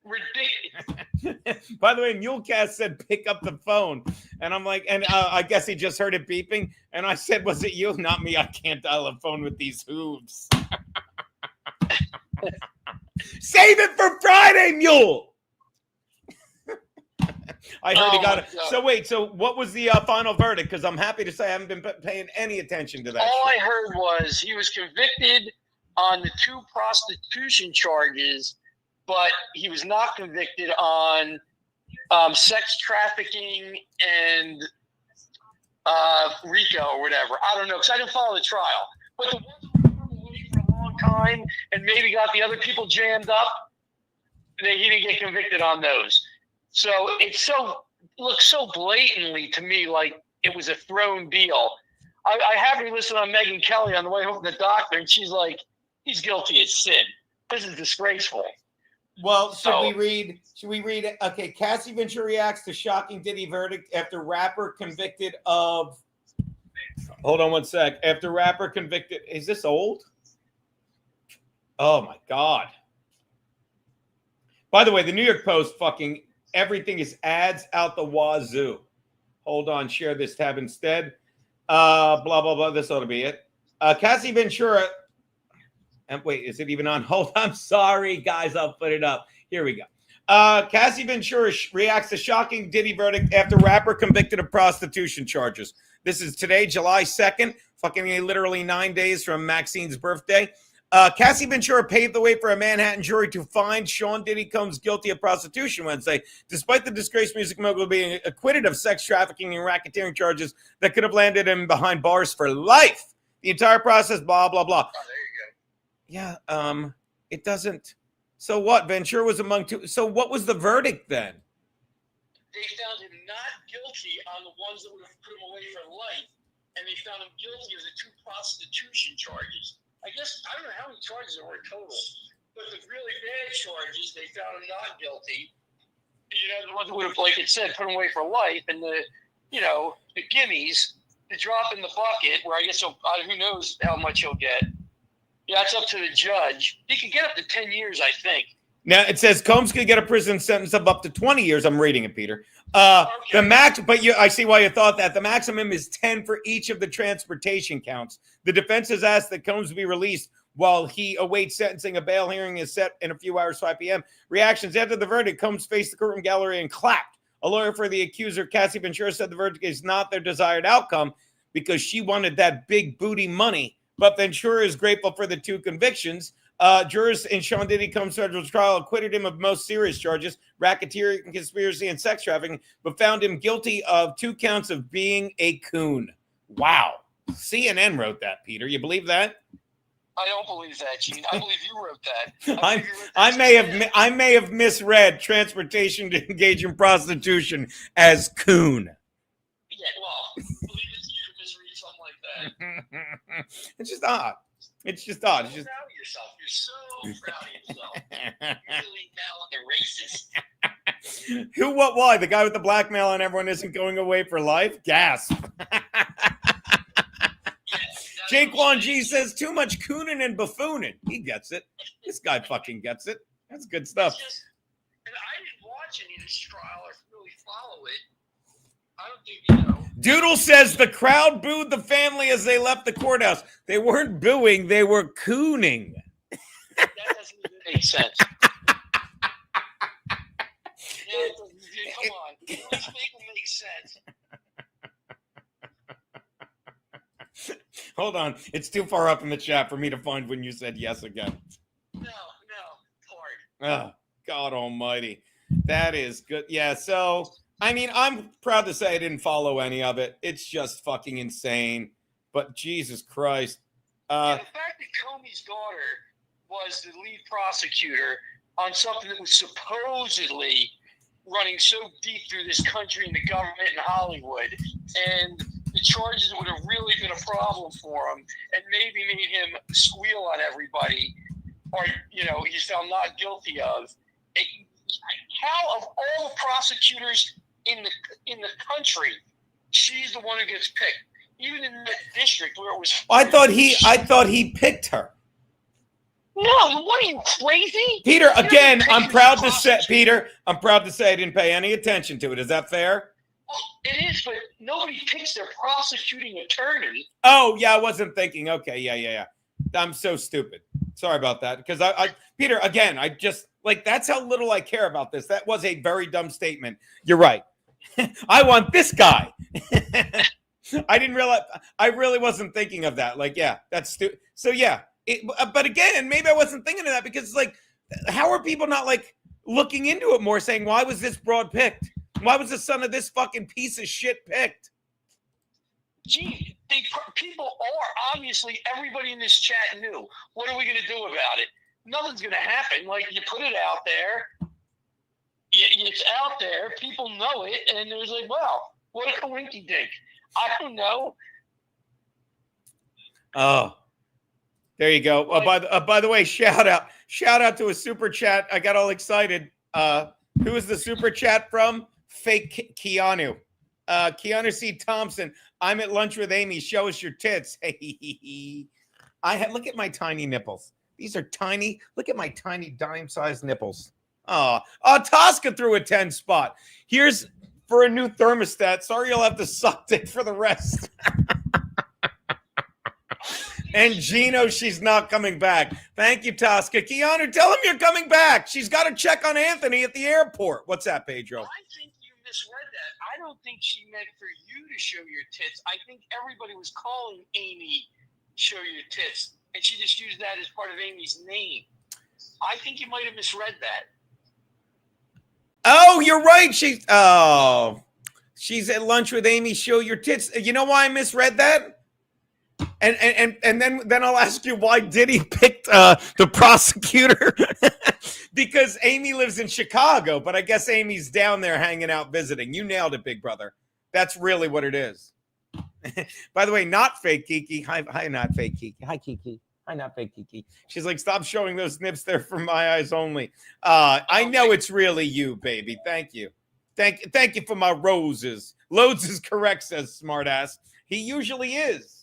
Ridiculous. By the way, Mulecast said pick up the phone. And I'm like, I guess he just heard it beeping. And I said, was it you? Not me. I can't dial a phone with these hooves. Save it for Friday, Mule. I heard he got it. So wait, so what was the final verdict? Because I'm happy to say I haven't been paying any attention to that. All I heard was he was convicted on the 2 prostitution charges, but he was not convicted on sex trafficking and RICO or whatever. I don't know, because I didn't follow the trial. But the ones who were away for a long time and maybe got the other people jammed up, he didn't get convicted on those. So it looks so blatantly to me like it was a thrown deal. I happened to listen on Megyn Kelly on the way home from the doctor, and she's like, he's guilty as sin. This is disgraceful. Well, should we read? Okay, Cassie Ventura reacts to shocking Diddy verdict after rapper convicted of. Hold on one sec. After rapper convicted, is this old? Oh my God. By the way, the New York Post fucking everything is ads out the wazoo. Hold on, share this tab instead. Blah blah blah. This ought to be it. Cassie Ventura. And wait, is it even on? Hold on. I'm sorry, guys. I'll put it up. Here we go. Cassie Ventura reacts to shocking Diddy verdict after rapper convicted of prostitution charges. This is today, July 2nd, fucking literally 9 days from Maxine's birthday. Cassie Ventura paved the way for a Manhattan jury to find Sean Diddy Combs guilty of prostitution Wednesday, despite the disgraced music mogul being acquitted of sex trafficking and racketeering charges that could have landed him behind bars for life. The entire process, blah, blah, blah. Yeah, it doesn't. So what? Ventura was among 2. So what was the verdict then? They found him not guilty on the ones that would have put him away for life, and they found him guilty of the 2 prostitution charges. I guess, I don't know how many charges there were total, but the really bad charges, they found him not guilty. The ones that would have, like it said, put him away for life, and the gimmies, the drop in the bucket, where I guess who knows how much he'll get. Yeah, it's up to the judge. He could get up to 10 years, I think. Now, it says Combs could get a prison sentence of up to 20 years. I'm reading it, Peter. The max, but I see why you thought that. The maximum is 10 for each of the transportation counts. The defense has asked that Combs be released while he awaits sentencing. A bail hearing is set in a few hours, 5 p.m. Reactions after the verdict, Combs faced the courtroom gallery and clapped. A lawyer for the accuser, Cassie Ventura, said the verdict is not their desired outcome because she wanted that big booty money. But Ventura is grateful for the 2 convictions. Jurors in Sean Diddy Combs' federal trial acquitted him of most serious charges, racketeering, conspiracy, and sex trafficking, but found him guilty of 2 counts of being a coon. Wow. CNN wrote that, Peter. You believe that? I don't believe that, Gene. I believe you wrote that. I may have misread transportation to engage in prostitution as coon. Yeah, well, believe it's you to misread something like that. It's just odd. It's just odd. It's just... Proud of yourself. You're so proud of yourself. You're really now racist. Who, what, why? The guy with the blackmail and everyone isn't going away for life? Gasp. Jaquan G says too much cooning and buffooning. He gets it. This guy fucking gets it. That's good stuff. And I didn't watch any of this trial or really follow it. I don't think you know. Doodle says the crowd booed the family as they left the courthouse. They weren't booing, they were cooning. That doesn't even make sense. Come on. Let's make it make sense. Hold on. It's too far up in the chat for me to find when you said yes again. No, hard. Oh, God almighty. That is good. Yeah, so, I mean, I'm proud to say I didn't follow any of it. It's just fucking insane. But Jesus Christ. The fact that Comey's daughter was the lead prosecutor on something that was supposedly running so deep through this country and the government and Hollywood, and the charges would have really been a problem for him and maybe made him squeal on everybody, or, you know, he's found not guilty of. How, of all the prosecutors in the country, she's the one who gets picked, even in the district where it was. I thought he picked her. No, what are you, crazy? Peter, again, I'm proud to say I didn't pay any attention to it. Is that fair? Well, it is, but nobody picks their prosecuting attorney. Oh, yeah, I wasn't thinking. Okay, yeah. I'm so stupid. Sorry about that. Because I Peter, again, I just, like, that's how little I care about this. That was a very dumb statement. You're right. I want this guy. I didn't realize, I really wasn't thinking of that. Like, yeah, that's stupid. So, yeah. But again, maybe I wasn't thinking of that because it's like, how are people not like looking into it more, saying, why was this broad picked? Why was the son of this fucking piece of shit picked? Gee, people are, obviously, everybody in this chat knew. What are we going to do about it? Nothing's going to happen. Like, you put it out there. It's out there. People know it. And it was like, wow, what a coinky dink. I don't know. Oh. There you go. By the way, shout out to a super chat. I got all excited. Who is the super chat from? Fake Keanu. Keanu C. Thompson. I'm at lunch with Amy. Show us your tits. Look at my tiny nipples. These are tiny. Look at my tiny dime-sized nipples. Oh, Tosca threw a 10 spot. Here's for a new thermostat. Sorry, you'll have to suck it for the rest. And Geno, she's not coming back. Thank you, Tosca. Keanu, tell him you're coming back. She's got to check on Anthony at the airport. What's that, Pedro? I think you misread that. I don't think she meant for you to show your tits. I think everybody was calling Amy show your tits, and she just used that as part of Amy's name. I think you might have misread that. Oh, you're right. She's at lunch with Amy. Show your tits. You know why I misread that? And then I'll ask you why Diddy picked the prosecutor. Because Amy lives in Chicago, but I guess Amy's down there hanging out visiting. You nailed it, big brother. That's really what it is. By the way, not fake Kiki. Hi, not fake Kiki. Hi, Kiki. Hi, not fake Kiki. She's like, stop showing those nips there for my eyes only. I know it's really you, baby. Thank you. Thank you for my roses. Loadzzz is correct, says smartass. He usually is.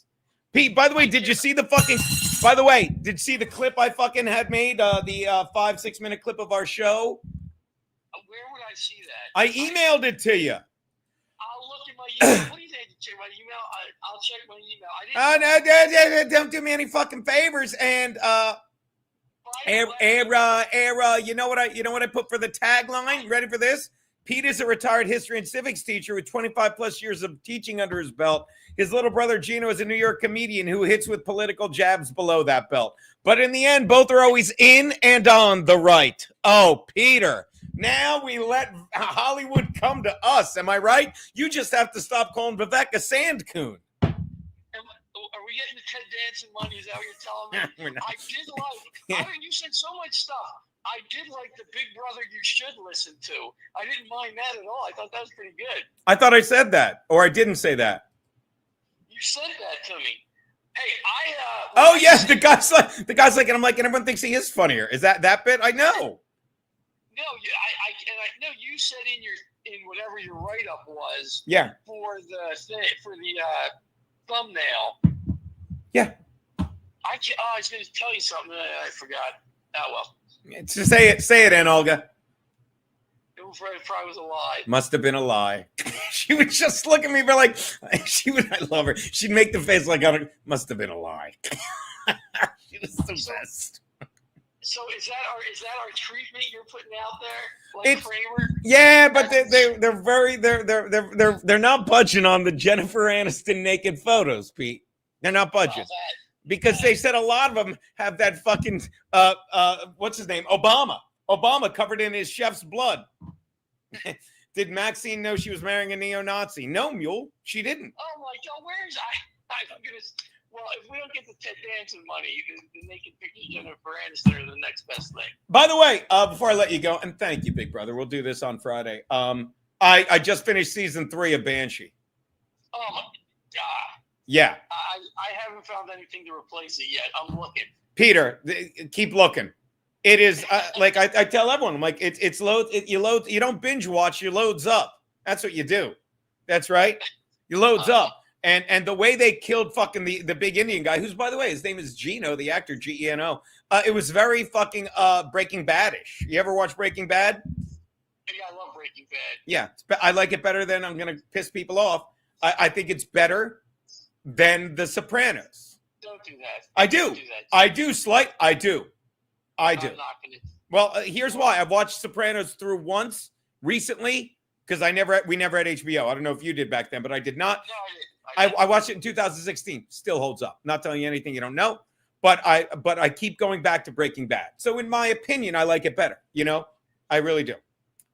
Pete, by the way, did you see the clip I fucking had made? The 5-6 minute clip of our show? Where would I see that? I emailed it to you. I'll look at my email. What do you think? Check my email? I'll check my email. No, don't do me any fucking favors. And you know what I put for the tagline? Ready for this? Pete is a retired history and civics teacher with 25 plus years of teaching under his belt. His little brother Geno is a New York comedian who hits with political jabs below that belt. But in the end, both are always in and on the right. Oh, Peter, now we let Hollywood come to us. Am I right? You just have to stop calling Vivek a sand coon. Are we getting the Ted Danson money? Is that what you're telling me? We're not. I did like, I mean, you said so much stuff. I did like the Big Brother You Should Listen To. I didn't mind that at all. I thought that was pretty good. I thought I said that, or I didn't say that. You said that to me. Hey, oh yes, the guy's like, and I'm like, and everyone thinks he is funnier. Is that bit? I know. No, I know you said in whatever your write up was. Yeah. For the thumbnail. Yeah. I was going to tell you something that I forgot. Oh well. Say it, in Olga. probably was a lie. Must have been a lie. She would just look at me, but like I love her. She'd make the face like, must have been a lie. She was the best. So is that our treatment you're putting out there, like Kramer? Yeah, but they're not budging on the Jennifer Aniston naked photos, Pete. They're not budging because they said a lot of them have that fucking what's his name, Obama covered in his chef's blood. Did Maxine know she was marrying a neo-Nazi? No, Mule, she didn't. Oh my God, where's I'm gonna. Well, if we don't get the Ted Danson money, then they can picture Jennifer Aniston are the next best thing. By the way, before I let you go, and thank you, big brother, we'll do this on Friday. I just finished season 3 of Banshee. Oh my God. Yeah. I haven't found anything to replace it yet. I'm looking. Peter, keep looking. It is like I tell everyone, I'm like, it's load. You load. You don't binge watch. You loads up. That's what you do. That's right. You loads up. And the way they killed fucking the big Indian guy, who's, by the way, his name is Geno, the actor, Geno. It was very fucking Breaking Bad-ish. You ever watch Breaking Bad? Yeah, I love Breaking Bad. Yeah, I like it better than, I'm going to piss people off, I think it's better than The Sopranos. Don't do that. I do. Don't do that. I do. I'm not gonna. Well, here's why. I've watched Sopranos through once recently because we never had HBO. I don't know if you did back then, but I did not. No, I didn't. I watched it in 2016. Still holds up. Not telling you anything you don't know, but I keep going back to Breaking Bad. So in my opinion, I like it better. You know, I really do.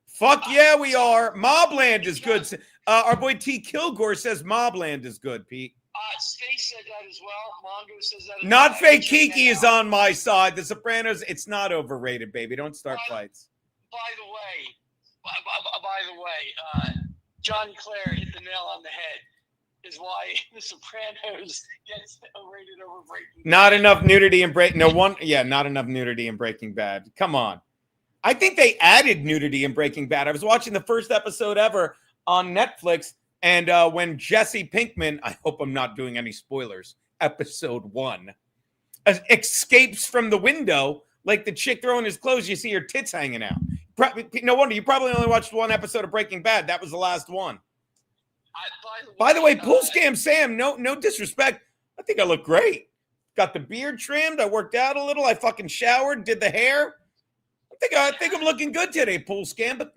Fuck yeah, we are. Mobland is good. Our boy T. Kilgore says Mobland is good, Pete. Space said that as well. Mongo says that. Not fake Kiki is on my side. The Sopranos, it's not overrated, baby. Don't start fights. By the way, John Clare hit the nail on the head. Is why The Sopranos gets rated over Breaking Bad. Not enough nudity in not enough nudity in Breaking Bad. Come on. I think they added nudity in Breaking Bad. I was watching the first episode ever on Netflix, and when Jesse Pinkman, I hope I'm not doing any spoilers, episode 1, escapes from the window, like the chick throwing his clothes, you see her tits hanging out. No wonder, you probably only watched one episode of Breaking Bad. That was the last one. By the way, Pool Scam Sam, no disrespect. I think I look great. Got the beard trimmed. I worked out a little. I fucking showered, did the hair. I think I'm looking good today, Pool Scam, but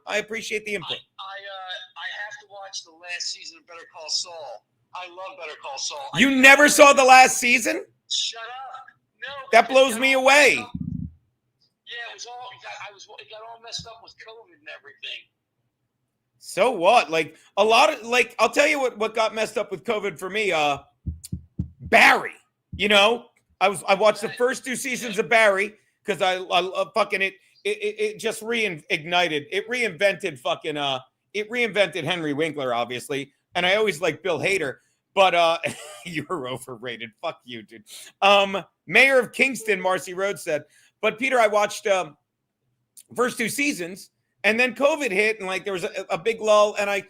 I appreciate the input. I have to watch the last season of Better Call Saul. I love Better Call Saul. You never saw the last season? Shut up. No. That blows me away. Yeah, it got all messed up with COVID and everything. So what? Like a lot of I'll tell you what got messed up with COVID for me. Barry. I watched the first 2 seasons of Barry because I fucking it just reignited. It reinvented fucking it reinvented Henry Winkler, obviously. And I always like Bill Hader, but you're overrated. Fuck you, dude. Mayor of Kingston, Marcy Rhodes said. But Peter, I watched first 2 seasons. And then COVID hit, and there was a big lull, and I'm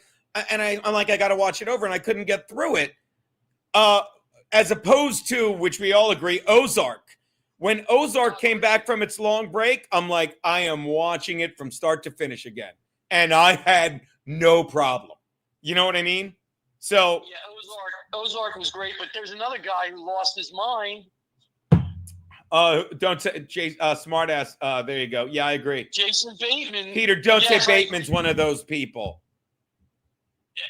like, I got to watch it over, and I couldn't get through it. As opposed to, which we all agree, Ozark. When Ozark came back from its long break, I'm like, I am watching it from start to finish again, and I had no problem. You know what I mean? So yeah, Ozark was great, but there's another guy who lost his mind. Don't say smartass. There you go. Yeah, I agree. Jason Bateman. Peter, don't say Bateman's one of those people. Yeah,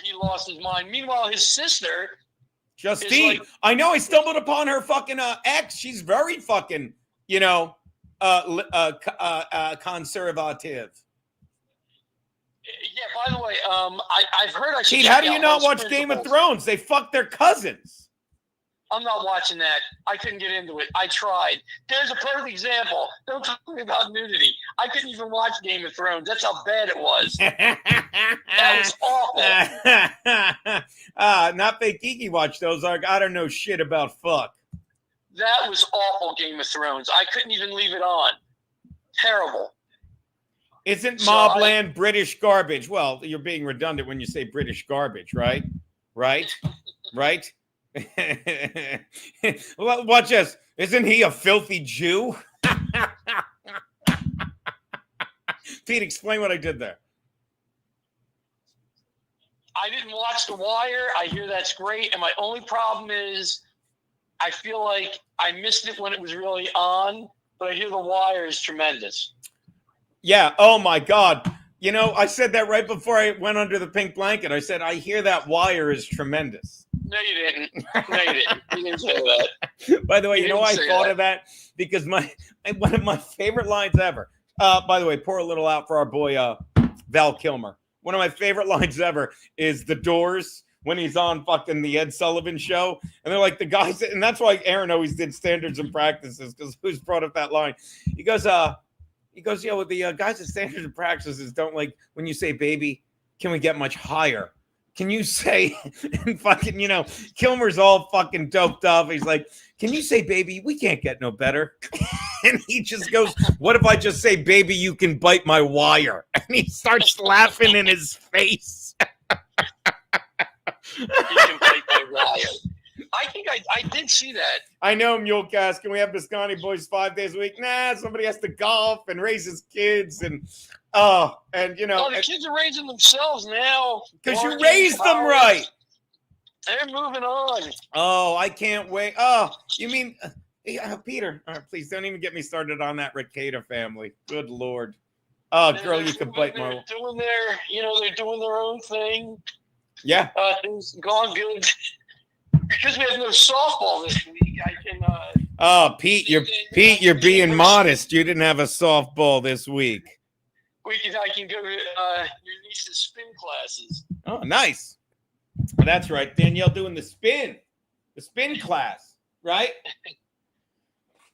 he lost his mind. Meanwhile, his sister, Justine. I know. I stumbled upon her fucking ex. She's very fucking, conservative. Yeah. By the way, I've heard I should. Pete, how do you not watch Game of Thrones? They fuck their cousins. I'm not watching that. I couldn't get into it. I tried. There's a perfect example. Don't talk to me about nudity. I couldn't even watch Game of Thrones. That's how bad it was. That was awful. Not fake Kiki watched those. I don't know shit about fuck. That was awful, Game of Thrones. I couldn't even leave it on. Terrible. Isn't Mobland British garbage? Well, you're being redundant when you say British garbage, right? Right? Well, watch this. Isn't he a filthy Jew? Pete, explain what I did there. I didn't watch The Wire. I hear that's great. And my only problem is I feel like I missed it when it was really on, but I hear The Wire is tremendous. Yeah. Oh, my God. You know, I said that right before I went under the pink blanket. I said, I hear that Wire is tremendous. No, you didn't. No, you didn't. You didn't say that. By the way, you know why I thought that. of that? Because one of my favorite lines ever. By the way, pour a little out for our boy Val Kilmer. One of my favorite lines ever is The Doors when he's on fucking the Ed Sullivan show. And they're like the guys, and that's why Aaron always did standards and practices, because who's brought up that line? He goes, yeah, well, the guys at standards and practices don't like when you say, baby, can we get much higher? Can you say, and fucking, you know, Kilmer's all fucking doped up. He's like, can you say, baby, we can't get no better? And he just goes, what if I just say, baby, you can bite my wire? And he starts laughing in his face. You can bite my wire. I think I did see that. I know, Mulecast. Can we have Biscotti boys 5 days a week? Nah, somebody has to golf and raise his kids. And you know. Oh, the kids are raising themselves now. Because you raised them right. They're moving on. Oh, I can't wait. Oh, you mean, Peter, please don't even get me started on that Rekieta family. Good Lord. Oh, girl, you could bite my. They're doing their own thing. Yeah. Things gone good. Because we have no softball this week, I can. Oh, Pete, you're being modest. You didn't have a softball this week. I can go to your niece's spin classes. Oh, nice. That's right. Danielle doing the spin class, right?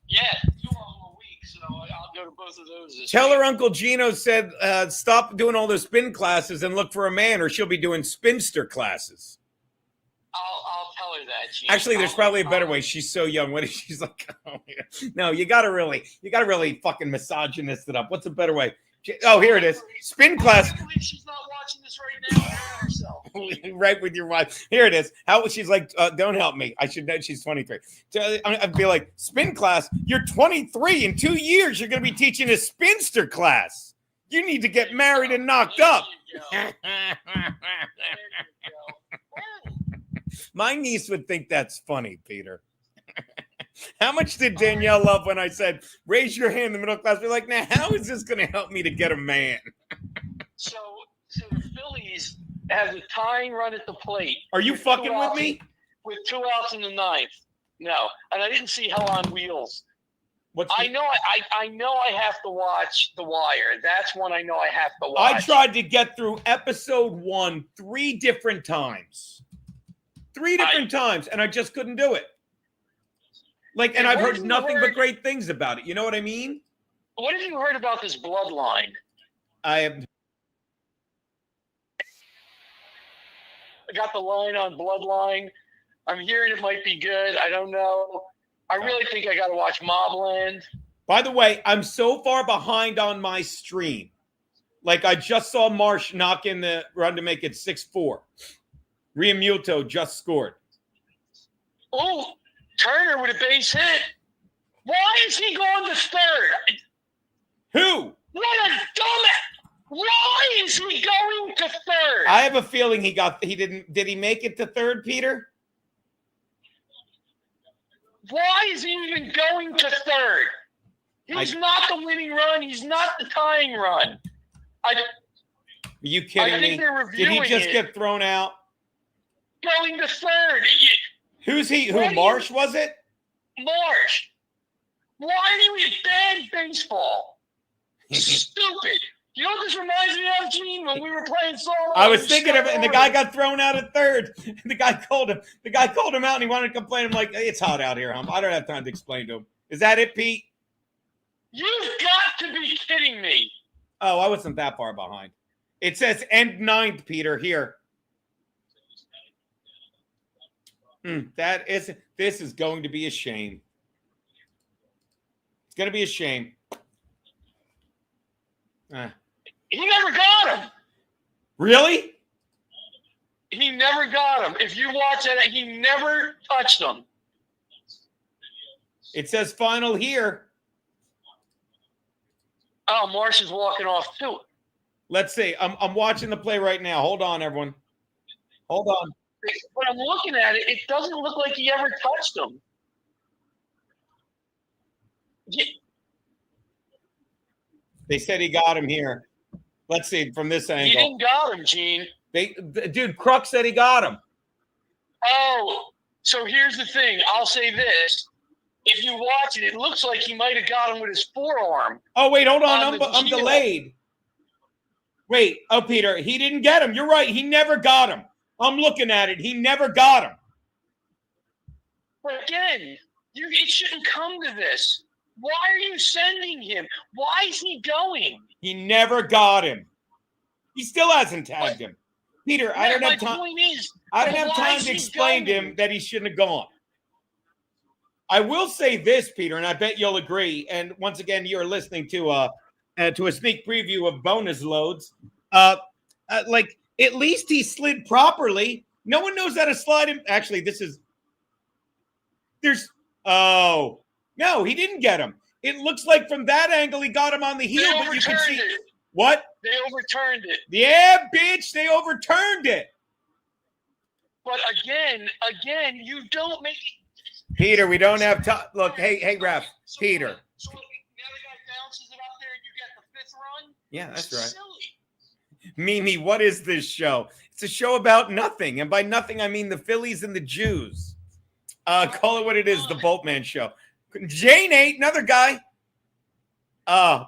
Yeah, 2 of them a week, so I'll go to both of those. Tell her Uncle Geno said, stop doing all those spin classes and look for a man, or she'll be doing spinster classes. I'll tell her that. Actually, there's probably a better way. She's so young. What if she's like, oh, yeah. No, you gotta really fucking misogynist it up. What's a better way? Oh, here it is. Spin class. I believe she's not watching this right now. Herself. Right with your wife. Here it is. How she's like, don't help me. I should know she's 23. I'd be like, spin class. You're 23. In 2 years, you're gonna be teaching a spinster class. You need to get married and knocked up. My niece would think that's funny, Peter. How much did Danielle love when I said, raise your hand in the middle class? We're like, now, how is this going to help me to get a man? So the Phillies have a tying run at the plate. Are you fucking with me? With 2 outs in the 9th. No. And I didn't see Hell on Wheels. I know I have to watch The Wire. That's one I know I have to watch. I tried to get through episode 1 3 different times. 3 different times, and I just couldn't do it. Like, and I've heard nothing but great things about it. You know what I mean? What have you heard about this bloodline? I got the line on Bloodline. I'm hearing it might be good. I don't know. I really think I got to watch Mobland. By the way, I'm so far behind on my stream. Like, I just saw Marsh knock in the run to make it 6-4. Realmuto just scored. Oh, Turner with a base hit. Why is he going to third? Who? What a dumbass. Why is he going to third? I have a feeling did he make it to third, Peter? Why is he even going to third? He's not the winning run. He's not the tying run. Are you kidding me? Did he just get thrown out? Going to third. Who's he? Marsh was it? Marsh. Why are you in bad baseball? Stupid. You know what this reminds me of, Gene, when we were playing solo? I was thinking of it, and the guy got thrown out at third. And the guy called him. The guy called him out, and he wanted to complain. I'm like, hey, it's hot out here, I don't have time to explain to him. Is that it, Pete? You've got to be kidding me. Oh, I wasn't that far behind. It says end 9th, Peter, here. This is going to be a shame. It's going to be a shame. He never got him. Really? He never got him. If you watch it, he never touched him. It says final here. Oh, Marsh is walking off too. Let's see. I'm watching the play right now. Hold on, everyone. Hold on. But I'm looking at it. It doesn't look like he ever touched him. They said he got him here. Let's see from this angle. He didn't got him, Gene. Dude, Kruk said he got him. Oh, so here's the thing. I'll say this. If you watch it, it looks like he might have got him with his forearm. Oh, wait, hold on. I'm delayed. Wait. Oh, Peter, he didn't get him. You're right. He never got him. I'm looking at it. He never got him. But again, it shouldn't come to this. Why are you sending him? Why is he going? He never got him. He still hasn't tagged him. Peter, I don't have time. I don't have time to explain to him that he shouldn't have gone. I will say this, Peter, and I bet you'll agree. And once again, you're listening to a sneak preview of bonus loads. Like at least he slid properly. No one knows how to slide him. Actually, oh no, he didn't get him. It looks like from that angle he got him on the heel, but you can see what? They overturned it. Yeah, bitch, they overturned it. But again, you don't make it. Peter, we don't have time. Look, hey, ref, Peter. So the other guy bounces it up there and you get the fifth run? Yeah, that's right. Silly. Mimi, what is this show? It's a show about nothing. And by nothing, I mean the Phillies and the Jews. Call it what it is, the Boltman show. Jane 8, another guy.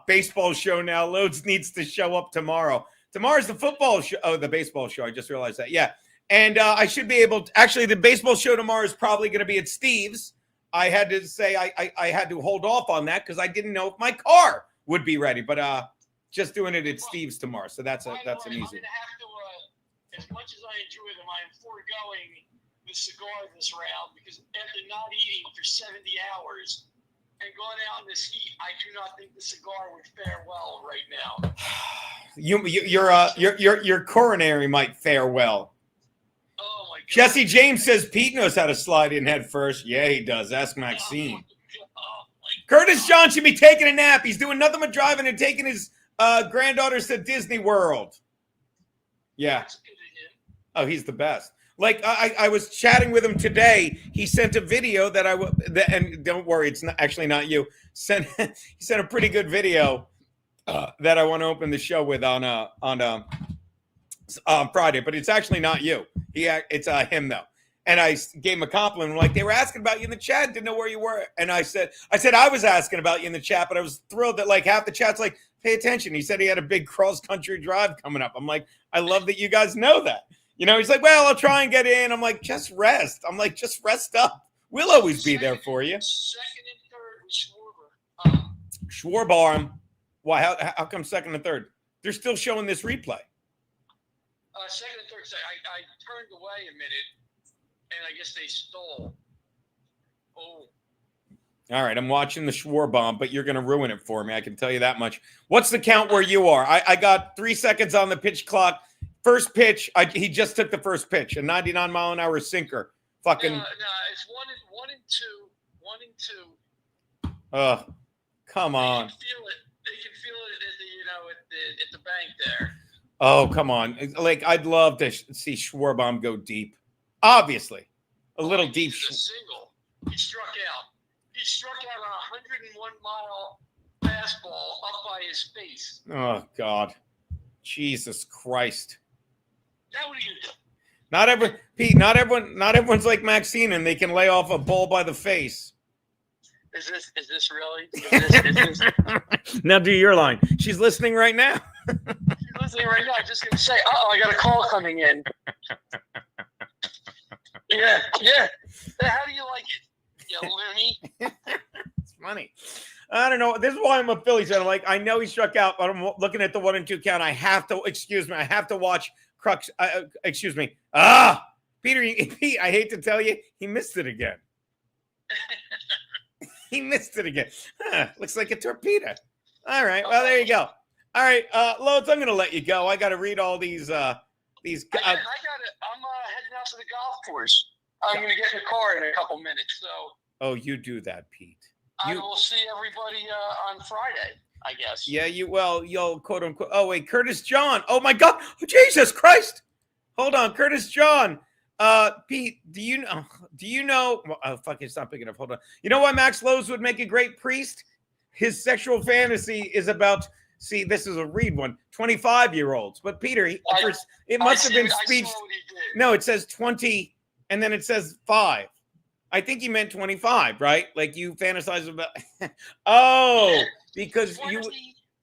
Baseball show now. Loads needs to show up tomorrow. Tomorrow's the football show. Oh, the baseball show. I just realized that. Yeah. And I should be able to, actually, the baseball show tomorrow is probably going to be at Steve's. I had to say I had to hold off on that because I didn't know if my car would be ready. But just doing it at Steve's tomorrow. So that's an easy one. I'm going to have to, as much as I enjoy them, I am foregoing the cigar this round because after not eating for 70 hours and going out in this heat, I do not think the cigar would fare well right now. Your coronary might fare well. Oh my God. Jesse James says Pete knows how to slide in head first. Yeah, he does. Ask Maxine. Curtis John should be taking a nap. He's doing nothing but driving and taking his granddaughters to Disney World. Yeah. Oh, he's the best. Like I was chatting with him today. He sent a video that and don't worry, it's actually not you. He sent a pretty good video that I want to open the show with on Friday, but it's actually not you. It's him though. And I gave him a compliment. Like, they were asking about you in the chat, didn't know where you were. And I said I was asking about you in the chat, but I was thrilled that like half the chat's like, pay attention. He said he had a big cross-country drive coming up. I'm like, I love that you guys know that. You know, he's like, well, I'll try and get in. I'm like, just rest. I'm like, just rest up. We'll always be there for you. Second and third with Schwarber. Schwarber. Why? How come second and third? They're still showing this replay. Second and third. I turned away a minute, and I guess they stole. Oh. All right, I'm watching the Schwarber, but you're going to ruin it for me. I can tell you that much. What's the count where you are? I got 3 seconds on the pitch clock. First pitch, he just took the first pitch, a 99-mile-an-hour sinker. Fucking. No, it's one and two. 1 and 2. Come on. They can feel it at the bank there. Oh, come on. Like, I'd love to see Schwarber go deep. Obviously. A little deep. A single. He struck out. He struck out on a 101-mile fastball up by his face. Oh, God. Jesus Christ. Now what do you do? Not everyone's like Maxine and they can lay off a ball by the face. Is this really? Is this? Now do your line. She's listening right now. She's listening right now. I'm just gonna say, I got a call coming in. Yeah. How do you like it, you loony? It's funny. I don't know. This is why I'm a Phillies fan. Like, I know he struck out, but I'm looking at the 1 and 2 count. I have to watch Crux. Excuse me. Peter, Pete, I hate to tell you, he missed it again. He missed it again. Looks like a torpedo. All right. Well, there you go. All right, Loads, I'm going to let you go. I got to read all these. I got it. I'm heading out to the golf course. I'm going to get in the car in a couple minutes. So. Oh, you do that, Pete. I will see everybody on Friday. I guess. Yeah, you'll quote unquote. Oh wait, Curtis John. Oh my God, oh, Jesus Christ! Hold on, Curtis John. Pete, do you know? Oh fuck, it's not big enough. Hold on. You know why Maxxx Loadzzz would make a great priest? His sexual fantasy is about. See, this is a read one. 25-year-olds, but Peter, it must have been speech. No, it says 20, and then it says 5. I think he meant 25, right? Like you fantasize about. Oh, because you.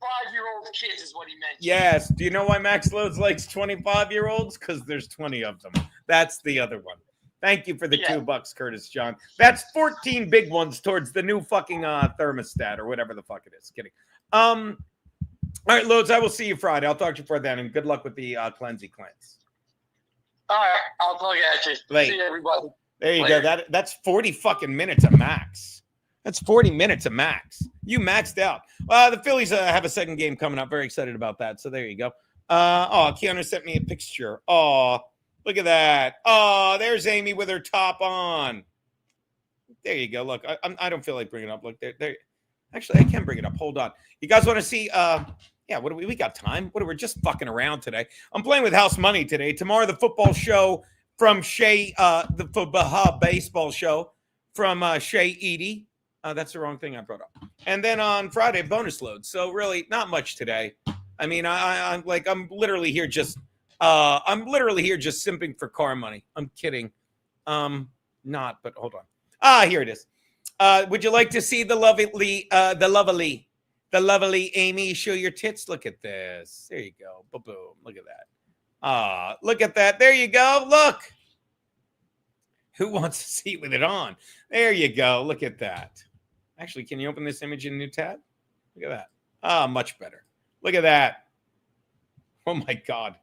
25-year-old kids is what he meant. Yes. Do you know why Maxxx Loadzzz likes 25-year-olds? Because there's 20 of them. That's the other one. Thank you for the $2, Curtis John. That's 14 big ones towards the new fucking thermostat or whatever the fuck it is. Kidding. All right, Loadzzz, I will see you Friday. I'll talk to you for then, and good luck with the cleanse. All right, I'll talk at you. See you, everybody. There you go. That's 40 fucking minutes of max. That's 40 minutes of max. You maxed out. The Phillies have a second game coming up. Very excited about that. So there you go. Keanu sent me a picture. Oh, look at that. Oh, there's Amy with her top on. There you go. Look, I don't feel like bringing it up. Look, there. Actually, I can bring it up. Hold on. You guys want to see? Yeah. What do we got time? We're just fucking around today. I'm playing with house money today. Tomorrow, the football show from Shay. The Baha baseball show from Shay Edie. That's the wrong thing I brought up. And then on Friday, bonus load. So really, not much today. I mean, I'm literally here just simping for car money. I'm kidding. Not, but hold on. Here it is. Would you like to see the lovely Amy show your tits? Look at this. There you go. Boom, boom. Look at that. Look at that. There you go. Look. Who wants to see it with it on? There you go. Look at that. Actually, can you open this image in a new tab? Look at that. Much better. Look at that. Oh my God.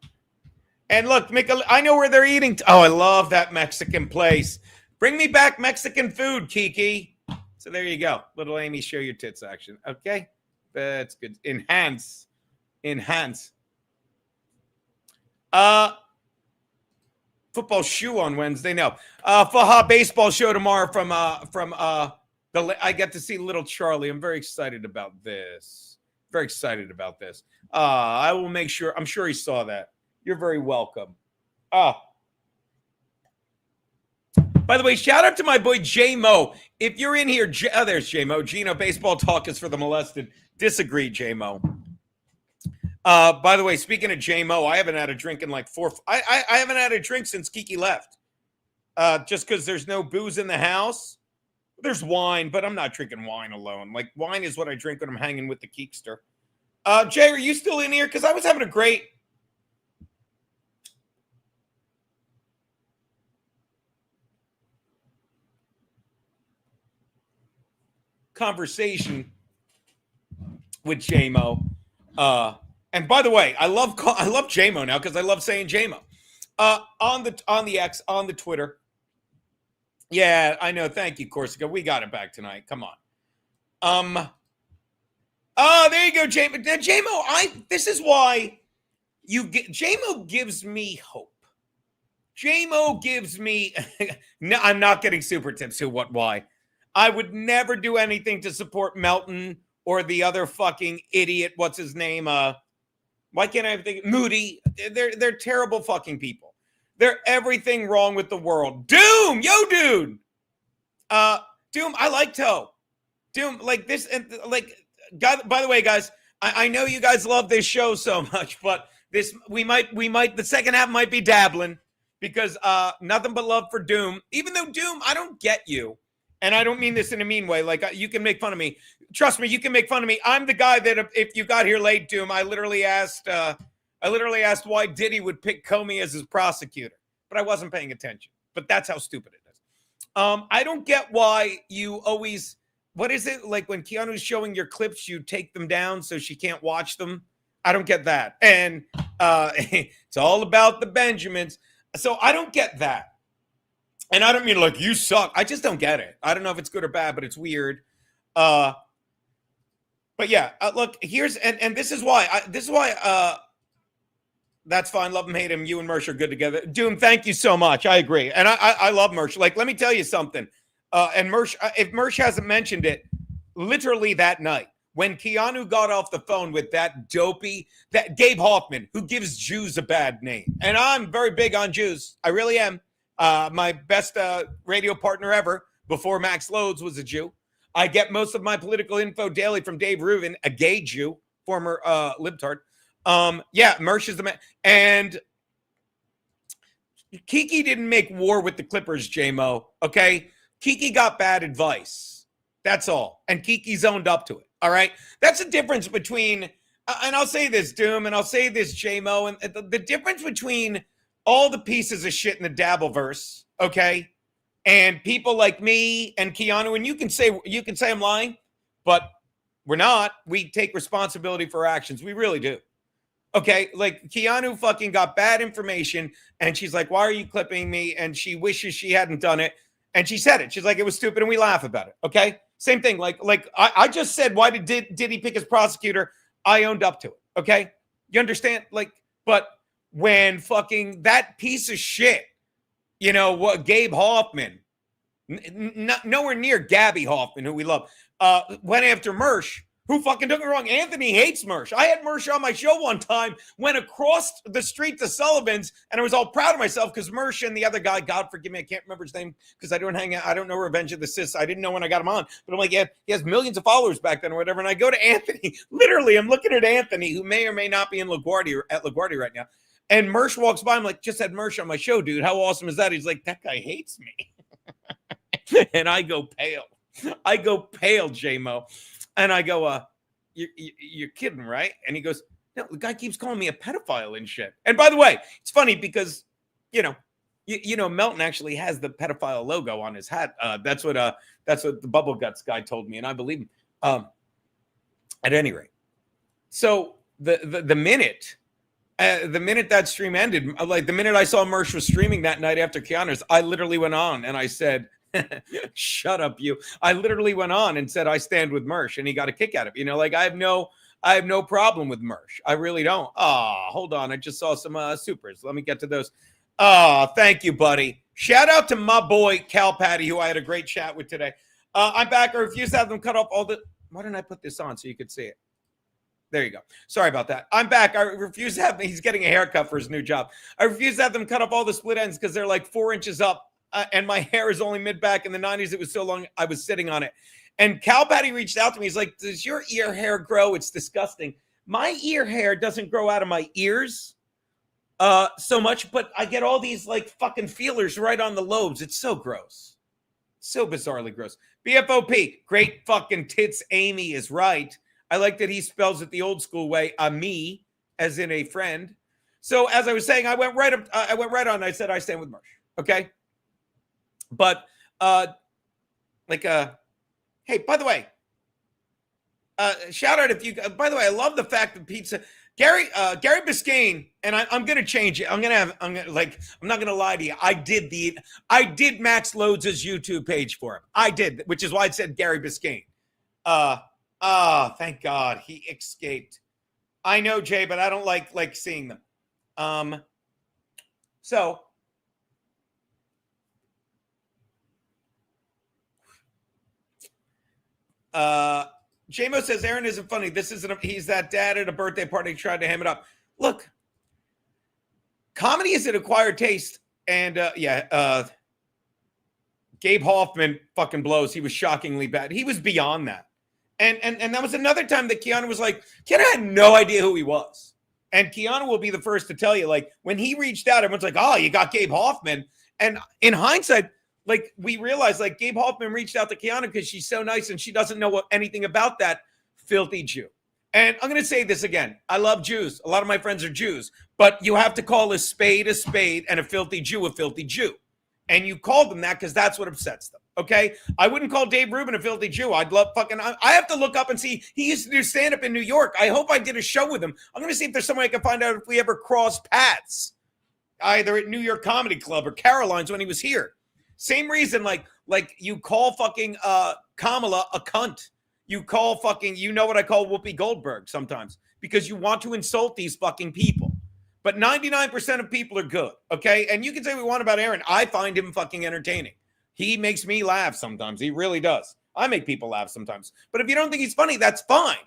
And look, I know where they're eating. I love that Mexican place. Bring me back Mexican food, Kiki. So there you go. Little Amy, show your tits action. Okay. That's good. Enhance. Football shoe on Wednesday. No. Faha baseball show tomorrow from I get to see little Charlie. I'm very excited about this. I will make sure. I'm sure he saw that. You're very welcome. By the way, shout out to my boy J-Mo. If you're in here, there's J-Mo. Geno, baseball talk is for the molested. Disagree, J-Mo. By the way, speaking of J-Mo, I haven't had a drink in like I haven't had a drink since Kiki left. Just because there's no booze in the house. There's wine, but I'm not drinking wine alone. Like, wine is what I drink when I'm hanging with the Keekster. Jay, are you still in here? Because I was having a great... conversation with J-Mo. And by the way, I love J-Mo now because I love saying J-Mo. On the X, on the Twitter. Yeah, I know. Thank you, Corsica. We got it back tonight. Come on. There you go, J-Mo. J-Mo, this is why J-Mo gives me hope. J-Mo gives me no, I'm not getting super tips. Who, what, why? I would never do anything to support Melton or the other fucking idiot. What's his name? Why can't I think? Moody. They're terrible fucking people. They're everything wrong with the world. Doom, yo, dude. Doom, I like Toe. Doom, like this, and like. God, by the way, guys, I know you guys love this show so much, but this we might the second half might be dabbling because nothing but love for Doom. Even though Doom, I don't get you. And I don't mean this in a mean way. Like, you can make fun of me. Trust me, you can make fun of me. I'm the guy that if you got here late, Doom, I literally asked why Diddy would pick Comey as his prosecutor. But I wasn't paying attention. But that's how stupid it is. I don't get why you always, what is it? Like when Keanu's showing your clips, you take them down so she can't watch them. I don't get that. And it's all about the Benjamins. So I don't get that. And I don't mean like you suck. I just don't get it. I don't know if it's good or bad, but it's weird. But yeah, look, here's and this is why that's fine. Love him, hate him. You and Mersh are good together. Doom, thank you so much. I agree, and I love Mersh. Like, let me tell you something. And Mersh, if Mersh hasn't mentioned it, literally that night when Keanu got off the phone with that Gabe Hoffman, who gives Jews a bad name. And I'm very big on Jews. I really am. My best radio partner ever before Maxxx Loadzzz was a Jew. I get most of my political info daily from Dave Rubin, a gay Jew, former libtard. Yeah, Mersh is the man. And Kiki didn't make war with the Clippers, J-Mo, okay? Kiki got bad advice. That's all. And Kiki's owned up to it, all right? That's the difference between, and I'll say this, Doom, and I'll say this, J-Mo, and the difference between all the pieces of shit in the Dabbleverse, okay, and people like me and Keanu, and you can say I'm lying, but we're not. We take responsibility for our actions. We really do. Okay, like Keanu fucking got bad information, and she's like, why are you clipping me? And she wishes she hadn't done it. And she said it. She's like, it was stupid, and we laugh about it. Okay? Same thing. Like I just said, why did Diddy pick his prosecutor? I owned up to it. Okay? You understand? Like, but when fucking that piece of shit, you know, what Gabe Hoffman, nowhere near Gabby Hoffman, who we love, went after Mersh, who fucking, don't get me wrong, Anthony hates Mersh. I had Mersh on my show one time, went across the street to Sullivan's, and I was all proud of myself because Mersh and the other guy, God forgive me, I can't remember his name because I don't hang out, I don't know Revenge of the Sis. I didn't know when I got him on, but I'm like, yeah, he has millions of followers back then or whatever, and I go to Anthony, literally, I'm looking at Anthony, who may or may not be in LaGuardia, at LaGuardia right now, and Mersh walks by, I'm like, just had Mersh on my show, dude, how awesome is that? He's like, that guy hates me. And I go pale, J-Mo. And I go, you're kidding, right? And he goes, no, the guy keeps calling me a pedophile and shit. And by the way, it's funny because, you know, Melton actually has the pedophile logo on his hat. That's what the Bubble Guts guy told me, and I believe him. At any rate, so the minute that stream ended, like the minute I saw Mersh was streaming that night after Keanu's, I literally went on and I said, shut up, you. I literally went on and said, I stand with Mersh, and he got a kick out of it. You know, like I have no problem with Mersh. I really don't. Hold on. I just saw some supers. Let me get to those. Thank you, buddy. Shout out to my boy, Cal Patty, who I had a great chat with today. I'm back. I refuse to have them cut off all the, why didn't I put this on so you could see it? There you go. Sorry about that. I'm back. I refuse to have, he's getting a haircut for his new job. I refuse to have them cut off all the split ends because they're like 4 inches up. And my hair is only mid-back. In the 90s, it was so long, I was sitting on it. And Cal Patty reached out to me. He's like, does your ear hair grow? It's disgusting. My ear hair doesn't grow out of my ears so much, but I get all these like fucking feelers right on the lobes. It's so gross. So bizarrely gross. BFOP, great fucking tits Amy is right. I like that he spells it the old school way, me, as in a friend. So as I was saying, I went right on. I said, I stand with Mersh. Okay? But, hey, by the way, shout out if you, by the way, I love the fact that pizza, Gary Biscayne, and I'm going to change it. I'm not going to lie to you. I did Maxxx Loadzz's YouTube page for him. I did, which is why I said Gary Biscayne. Thank God he escaped. I know, Jay, but I don't like seeing them. So, JMO says Aaron isn't funny. This isn't he's that dad at a birthday party tried to ham it up. Look, comedy is an acquired taste. And Gabe Hoffman fucking blows. He was shockingly bad. He was beyond that. And that was another time that Keanu was like, Keanu had no idea who he was. And Keanu will be the first to tell you, like, when he reached out, everyone's like, oh, you got Gabe Hoffman. And in hindsight, like, we realized, like, Gabe Hoffman reached out to Keanu because she's so nice and she doesn't know anything about that filthy Jew. And I'm going to say this again. I love Jews. A lot of my friends are Jews. But you have to call a spade and a filthy Jew a filthy Jew. And you called them that because that's what upsets them. Okay? I wouldn't call Dave Rubin a filthy Jew. I'd love fucking, I have to look up and see. He used to do stand-up in New York. I hope I did a show with him. I'm going to see if there's some way I can find out if we ever cross paths, either at New York Comedy Club or Caroline's when he was here. Same reason, like you call fucking Kamala a cunt. You call fucking, you know what I call Whoopi Goldberg sometimes because you want to insult these fucking people. But 99% of people are good, okay? And you can say what we want about Aaron. I find him fucking entertaining. He makes me laugh sometimes. He really does. I make people laugh sometimes. But if you don't think he's funny, that's fine.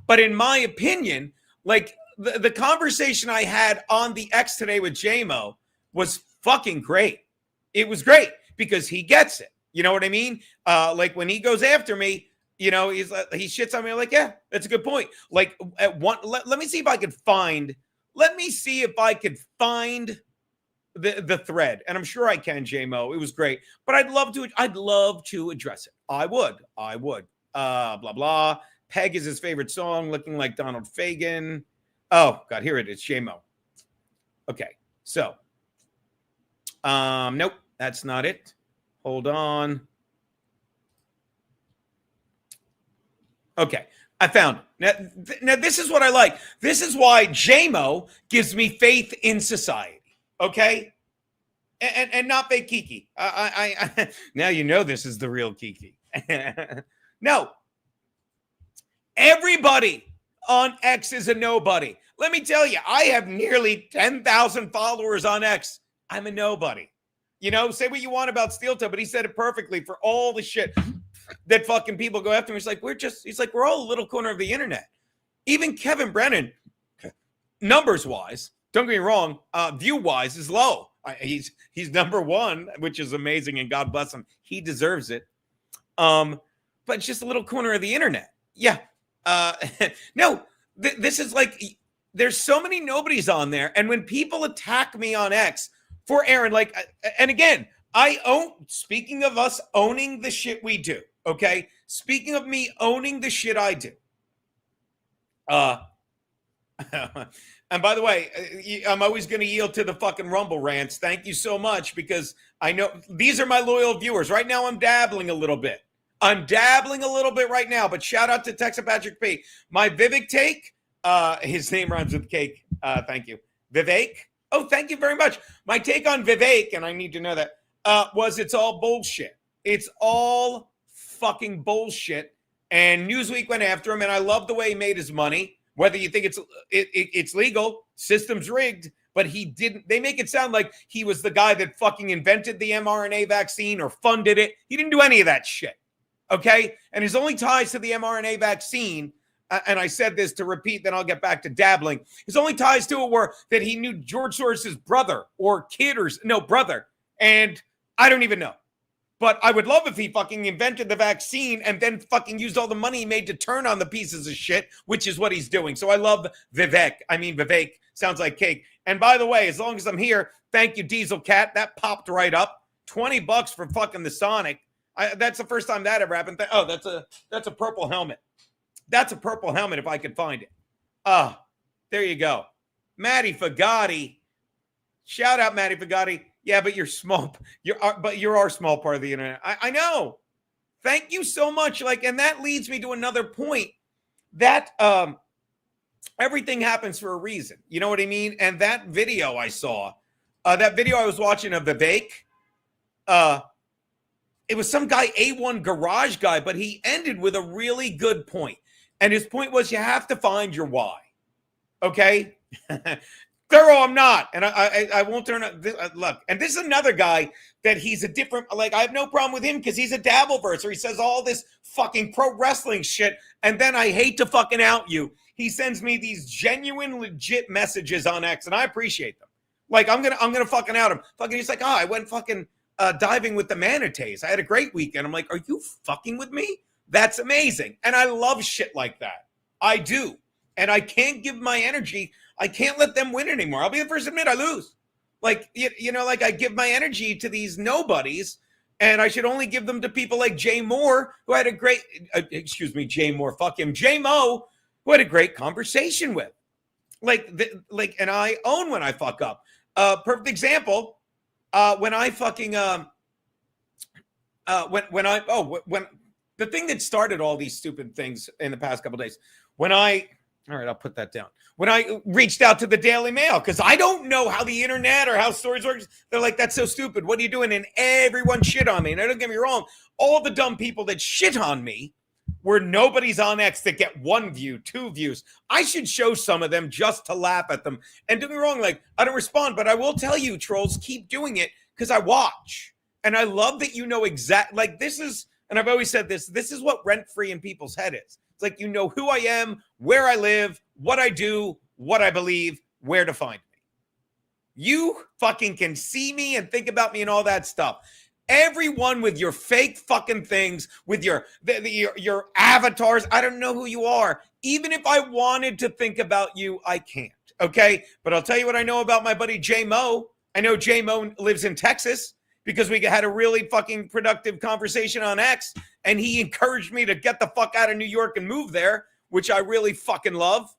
But in my opinion, like the conversation I had on the X today with JMO was fucking great. It was great because he gets it. You know what I mean? Like when he goes after me, you know, he shits on me. I'm like, yeah, that's a good point. Like at one, let me see if I could find. Let me see if I could find the thread, and I'm sure I can, JMO. It was great, but I'd love to address it. I would. Blah blah. Peg is his favorite song. Looking like Donald Fagen. Oh God, here it is, JMO. Okay, so, nope, that's not it. Hold on. Okay, I found it. Now, this is what I like. This is why JMO gives me faith in society. Okay, and not fake Kiki. I now you know this is the real Kiki. No, everybody on X is a nobody. Let me tell you, I have nearly 10,000 followers on X. I'm a nobody. You know, say what you want about Steel Toe, but he said it perfectly for all the shit that fucking people go after him. He's like, we're all a little corner of the internet. Even Kevin Brennan, numbers wise, don't get me wrong, view wise is low. He's number one, which is amazing, and God bless him. He deserves it. But it's just a little corner of the internet. Yeah. No, this is like, there's so many nobodies on there. And when people attack me on X for Aaron, like, and again, speaking of us owning the shit we do, okay? Speaking of me owning the shit I do. And by the way, I'm always going to yield to the fucking Rumble rants. Thank you so much, because I know these are my loyal viewers. Right now, I'm dabbling a little bit. Right now, but shout out to Texas Patrick P. My Vivek take, his name rhymes with cake. Thank you. Vivek. Oh, thank you very much. My take on Vivek, and I need to know that, was it's all bullshit. It's all fucking bullshit. And Newsweek went after him, and I love the way he made his money. Whether you think it's legal, system's rigged, but he didn't. They make it sound like he was the guy that fucking invented the mRNA vaccine or funded it. He didn't do any of that shit. Okay? And his only ties to the mRNA vaccine, and I said this to repeat, then I'll get back to dabbling. His only ties to it were that he knew George Soros's brother or kid or no brother. And I don't even know. But I would love if he fucking invented the vaccine and then fucking used all the money he made to turn on the pieces of shit, which is what he's doing. So I love Vivek. Vivek sounds like cake. And by the way, as long as I'm here, thank you, Diesel Cat. That popped right up. $20 for fucking the Sonic. That's the first time that ever happened. Oh, that's a purple helmet. That's a purple helmet if I could find it. There you go. Matty Fagatti. Shout out, Matty Fagatti. Yeah, but you're small. You're our small part of the internet. I know. Thank you so much. Like, and that leads me to another point. That everything happens for a reason. You know what I mean? And that video I saw, that video I was watching of Vivek, it was some guy, A1 garage guy, but he ended with a really good point. And his point was, you have to find your why. Okay? Thorough, I'm not. And I won't turn up. Look, and this is another guy that he's a different, like, I have no problem with him because he's a Dabbleverse, he says all this fucking pro wrestling shit. And then I hate to fucking out you. He sends me these genuine, legit messages on X, and I appreciate them. Like, I'm gonna fucking out him. Fucking, he's like, I went fucking diving with the manatees. I had a great weekend. I'm like, are you fucking with me? That's amazing. And I love shit like that. I do. And I can't give my energy. I can't let them win anymore. I'll be the first to admit I lose. Like, you know, like I give my energy to these nobodies, and I should only give them to people like Jay Moore, who had a great, Jay Moore, fuck him, Jay Mo, who had a great conversation with. And I own when I fuck up. Perfect example, when I fucking, when the thing that started all these stupid things in the past couple of days, all right, I'll put that down. When I reached out to the Daily Mail, because I don't know how the internet or how stories work, they're like, that's so stupid. What are you doing? And everyone shit on me. And don't get me wrong, all the dumb people that shit on me were nobodies on X that get 1 view, 2 views. I should show some of them just to laugh at them. And don't get me wrong, like, I don't respond, but I will tell you, trolls, keep doing it because I watch. And I love that you know exactly, like, this is and I've always said this is what rent-free in people's head is. It's like, you know who I am, where I live, what I do, what I believe, where to find me. You fucking can see me and think about me and all that stuff. Everyone with your fake fucking things, with your avatars, I don't know who you are. Even if I wanted to think about you, I can't. Okay? But I'll tell you what I know about my buddy J Mo. I know J Mo lives in Texas because we had a really fucking productive conversation on X, and he encouraged me to get the fuck out of New York and move there, which I really fucking love.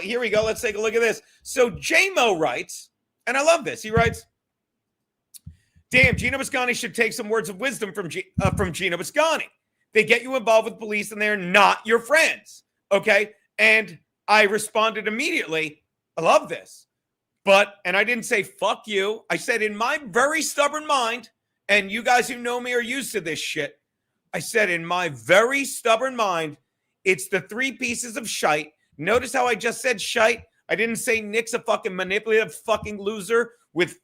Here we go. Let's take a look at this. So J Mo writes, and I love this. He writes, damn, Geno Biscani should take some words of wisdom from Geno Biscani. They get you involved with police and they're not your friends. Okay? And I responded immediately, I love this. But, and I didn't say, fuck you. I said, in my very stubborn mind, and you guys who know me are used to this shit, I said, in my very stubborn mind, it's the three pieces of shite. Notice how I just said shite? I didn't say Nick's a fucking manipulative fucking loser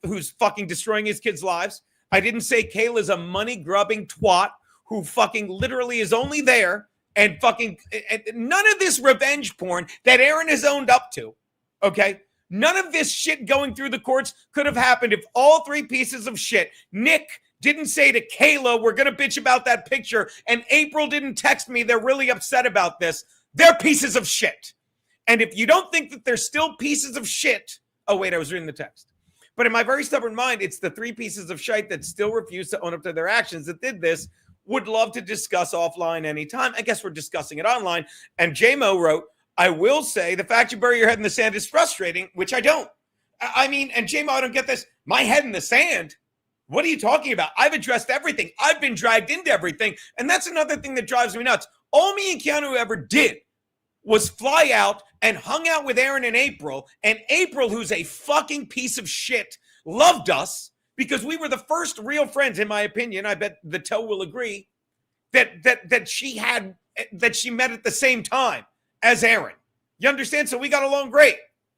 who's fucking destroying his kids' lives. I didn't say Kayla's a money-grubbing twat who fucking literally is only there and fucking none of this revenge porn that Aaron has owned up to, okay? None of this shit going through the courts could have happened if all three pieces of shit, Nick didn't say to Kayla, we're going to bitch about that picture, and April didn't text me, they're really upset about this. They're pieces of shit. And if you don't think that they're still pieces of shit, oh, wait, I was reading the text. But in my very stubborn mind, it's the three pieces of shite that still refuse to own up to their actions that did this, would love to discuss offline anytime. I guess we're discussing it online. And J-Mo wrote, I will say the fact you bury your head in the sand is frustrating, which I don't. I mean, and J-Mo, I don't get this. My head in the sand? What are you talking about? I've addressed everything. I've been dragged into everything. And that's another thing that drives me nuts. All me and Keanu ever did was fly out and hung out with Aaron and April. And April, who's a fucking piece of shit, loved us because we were the first real friends, in my opinion. I bet the toe will agree that she met at the same time as Aaron. You understand? So we got along great.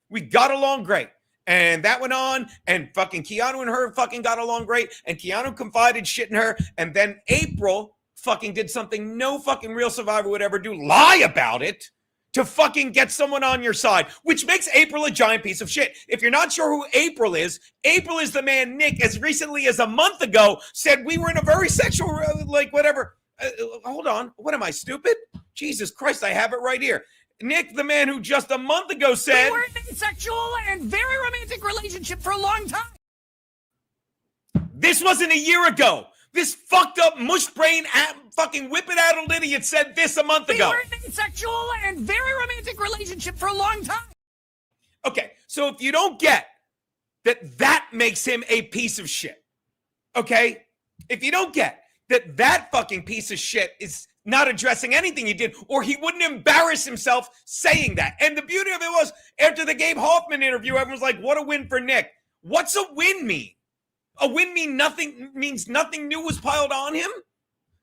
We got along great. And that went on, and fucking Keanu and her fucking got along great, and Keanu confided shit in her, and then April fucking did something no fucking real survivor would ever do, lie about it, to fucking get someone on your side, which makes April a giant piece of shit. If you're not sure who April is the man Nick, as recently as a month ago, said we were in a very sexual, like whatever. Hold on. What am I, stupid? Jesus Christ, I have it right here. Nick, the man who just a month ago said... We were in a sexual and very romantic relationship for a long time. This wasn't a year ago. This fucked up mush brain fucking whippet-addled idiot said this a month ago. We were in a sexual and very romantic relationship for a long time. Okay, so if you don't get that makes him a piece of shit, okay? If you don't get that fucking piece of shit is not addressing anything he did, or he wouldn't embarrass himself saying that. And the beauty of it was, after the Gabe Hoffman interview, everyone's like, what a win for Nick. What's a win mean? A win means nothing new was piled on him?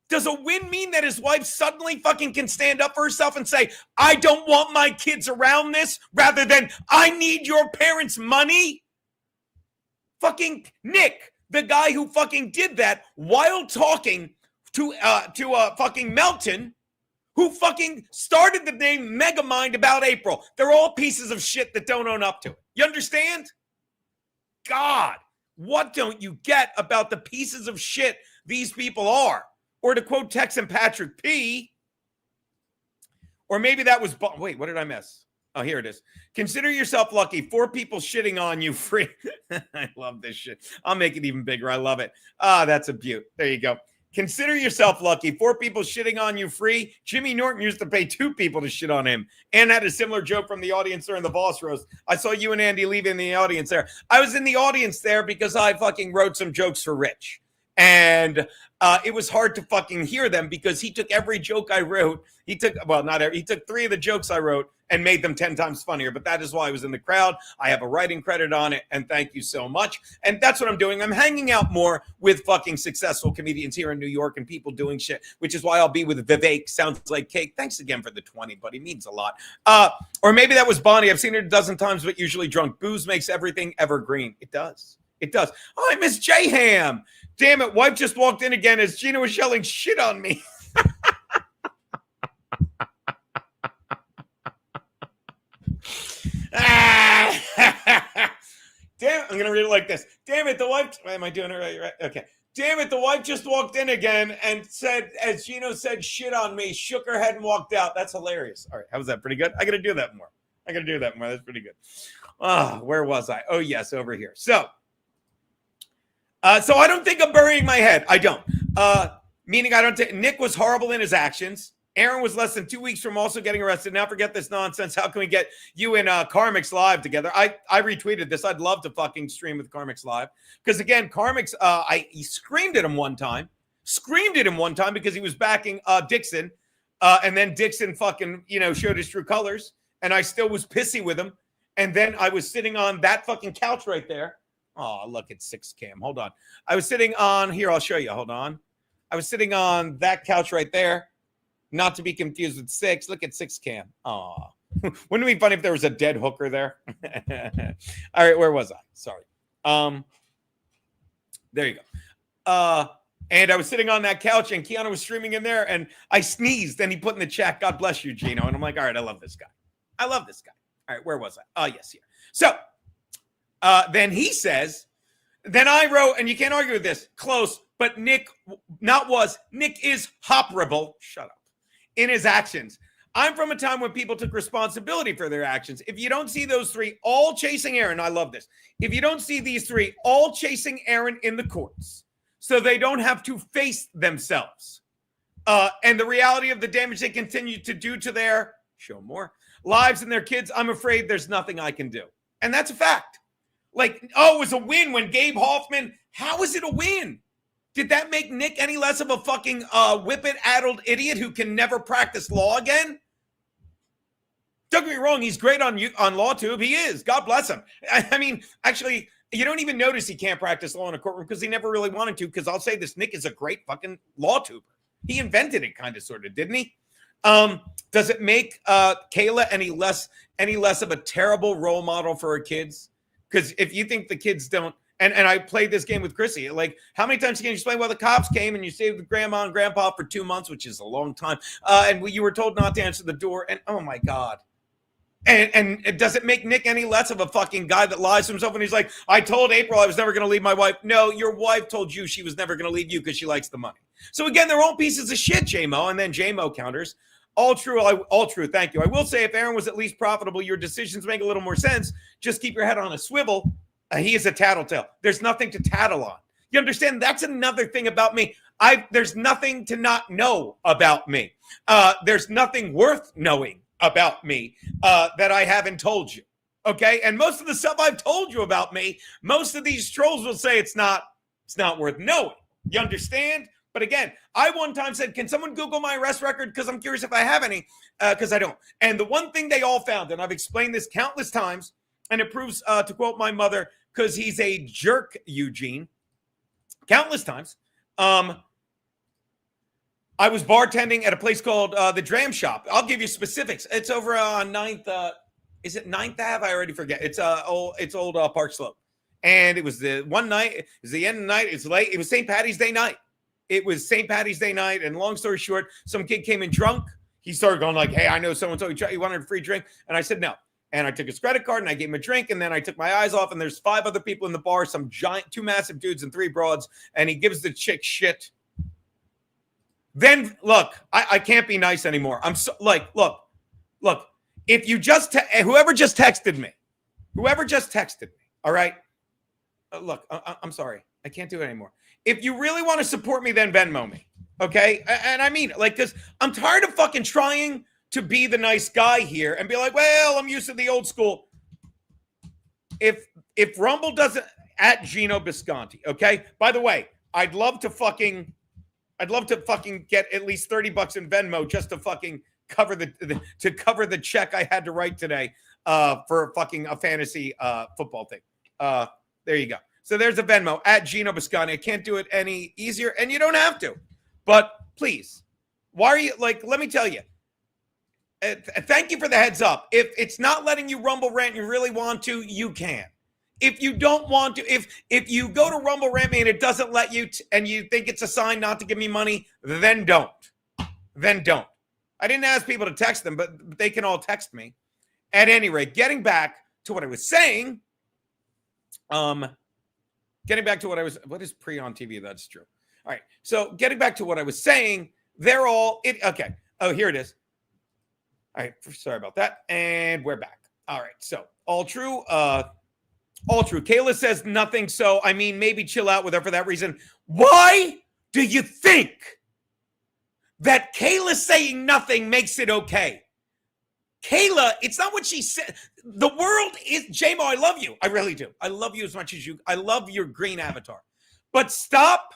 Does a win mean that his wife suddenly fucking can stand up for herself and say, I don't want my kids around this, rather than, I need your parents' money? Fucking Nick, the guy who fucking did that while talking to fucking Melton, who fucking started the name Megamind about April. They're all pieces of shit that don't own up to it. You understand? God, what don't you get about the pieces of shit these people are? Or to quote Texan Patrick P., or maybe that was, wait, what did I miss? Oh, here it is. Consider yourself lucky. 4 people shitting on you free. I love this shit. I'll make it even bigger. I love it. That's a beaut. There you go. Consider yourself lucky. 4 people shitting on you free. Jimmy Norton used to pay 2 people to shit on him. And had a similar joke from the audience during the boss roast. I saw you and Andy leave in the audience there. I was in the audience there because I fucking wrote some jokes for Rich. And it was hard to fucking hear them because he took every joke I wrote. He took 3 of the jokes I wrote and made them 10 times funnier. But that is why I was in the crowd. I have a writing credit on it. And thank you so much. And that's what I'm doing. I'm hanging out more with fucking successful comedians here in New York and people doing shit, which is why I'll be with Vivek. Sounds like cake. Thanks again for the 20, buddy. Means a lot. Or maybe that was Bonnie. I've seen it a dozen times, but usually drunk. Booze makes everything evergreen. It does. It does. Oh, I miss J-Ham. Damn it. Wife just walked in again as Geno was yelling shit on me. Damn it. I'm going to read it like this. Damn it. The wife. Am I doing it right? Okay. Damn it. The wife just walked in again and said, as Geno said, shit on me, shook her head and walked out. That's hilarious. All right. How was that? Pretty good? I got to do that more. That's pretty good. Oh, where was I? Oh, yes. Over here. So I don't think I'm burying my head. I don't. Meaning I don't think Nick was horrible in his actions. Aaron was less than 2 weeks from also getting arrested. Now forget this nonsense. How can we get you and Carmix live together? I retweeted this. I'd love to fucking stream with Carmix live. Because again, Carmix, he screamed at him one time. Because he was backing Dixon. And then Dixon fucking, showed his true colors. And I still was pissy with him. And then I was sitting on that fucking couch right there. Oh, look at 6cam. Hold on. I was sitting on here. I'll show you. Hold on. I was sitting on that couch right there. Not to be confused with 6. Look at 6cam. Oh, wouldn't it be funny if there was a dead hooker there? All right, where was I? Sorry. There you go. And I was sitting on that couch, and Keanu was streaming in there, and I sneezed, and he put in the chat, "God bless you, Geno." And I'm like, all right, I love this guy. All right, where was I? Oh, yes, here. So then he says, then I wrote, and you can't argue with this, close, but Nick is honorable. Shut up. In his actions. I'm from a time when people took responsibility for their actions. If you don't see those three all chasing Aaron, I love this. If you don't see these three all chasing Aaron in the courts, so they don't have to face themselves, and the reality of the damage they continue to do to their lives and their kids, I'm afraid there's nothing I can do. And that's a fact. Like, it was a win when Gabe Hoffman. How is it a win? Did that make Nick any less of a fucking whippet-addled idiot who can never practice law again? Don't get me wrong. He's great on LawTube. He is. God bless him. I mean, actually, you don't even notice he can't practice law in a courtroom because he never really wanted to, because I'll say this, Nick is a great fucking LawTuber. He invented it kind of, sort of, didn't he? Does it make Kayla any less of a terrible role model for her kids? Because if you think the kids don't, and I played this game with Chrissy, like, how many times can you explain, well, the cops came and you saved the grandma and grandpa for 2 months, which is a long time, and you were told not to answer the door, and oh my God. And does it make Nick any less of a fucking guy that lies to himself when he's like, I told April I was never going to leave my wife? No, your wife told you she was never going to leave you because she likes the money. So again, they're all pieces of shit, J-Mo, and then J-Mo counters. All true. Thank you. I will say, if Aaron was at least profitable, your decisions make a little more sense. Just keep your head on a swivel. He is a tattletale. There's nothing to tattle on. You understand? That's another thing about me. There's nothing to not know about me. There's nothing worth knowing about me that I haven't told you. Okay? And most of the stuff I've told you about me, most of these trolls will say it's not worth knowing. You understand? But again, I one time said, can someone Google my arrest record? Because I'm curious if I have any, because I don't. And the one thing they all found, and I've explained this countless times, and it proves, to quote my mother, because he's a jerk, Eugene, countless times. I was bartending at a place called the Dram Shop. I'll give you specifics. It's over on 9th. Is it 9th Ave? I already forget. It's old Park Slope. And it was the one night. It was the end of the night. It's late. It was St. Patty's Day night. And long story short, some kid came in drunk. He started going like, hey, I know so-and-so. He wanted a free drink. And I said no. And I took his credit card and I gave him a drink. And then I took my eyes off, and there's 5 other people in the bar, some giant, 2 massive dudes and 3 broads. And he gives the chick shit. Then look, I can't be nice anymore. I'm so like, look, if you whoever just texted me, all right. Look, I'm sorry. I can't do it anymore. If you really want to support me, then Venmo me. Okay. And I mean, like, because I'm tired of fucking trying to be the nice guy here and be like, well, I'm used to the old school. If Rumble doesn't, at Geno Bisconti. Okay. By the way, I'd love to fucking get at least $30 in Venmo just to fucking cover the check I had to write today for fucking a fantasy football thing. There you go. So there's a Venmo at Geno Bisconti. I can't do it any easier, and you don't have to. But please, why are you like? Let me tell you. Thank you for the heads up. If it's not letting you Rumble rant, you really want to, you can. if you don't want to, if you go to Rumble Rant and it doesn't let you, and you think it's a sign not to give me money, then don't. Then don't. I didn't ask people to text them, but they can all text me. At any rate, getting back to what I was saying, what is pre on TV? That's true. All right. So getting back to what I was saying, they're all okay. Oh, here it is. All right. Sorry about that. And we're back. All right. So all true. All true. Kayla says nothing. So, I mean, maybe chill out with her for that reason. Why do you think that Kayla saying nothing makes it okay? Kayla, it's not what she said. The world is, J-Mo, I love you. I really do. I love you as much as you. I love your green avatar. But stop.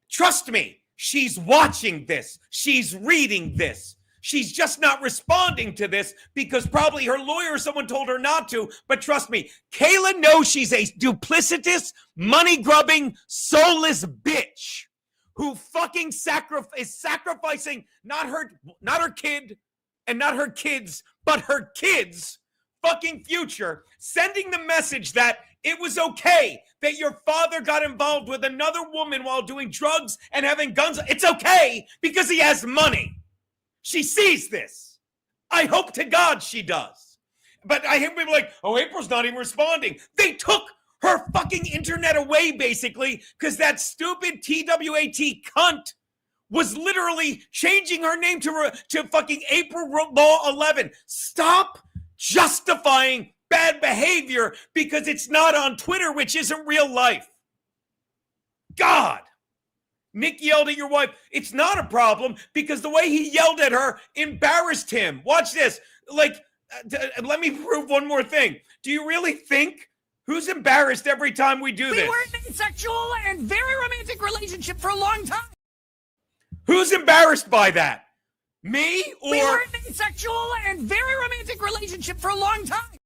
Trust me. She's watching this. She's reading this. She's just not responding to this because probably her lawyer or someone told her not to. But trust me, Kayla knows she's a duplicitous, money-grubbing, soulless bitch who fucking is sacrificing not her kid and not her kids, but her kids' fucking future, sending the message that it was okay that your father got involved with another woman while doing drugs and having guns. It's okay because he has money. She sees this. I hope to God she does. But I hear people like, oh, April's not even responding. They took her fucking internet away, basically, because that stupid TWAT cunt was literally changing her name to fucking April Law 11. Stop justifying bad behavior because it's not on Twitter, which isn't real life. God. Nick yelled at your wife. It's not a problem because the way he yelled at her embarrassed him. Watch this. Like, let me prove one more thing. Do you really think who's embarrassed every time we do this? We were in a sexual and very romantic relationship for a long time. Who's embarrassed by that? Me or? We were in a sexual and very romantic relationship for a long time.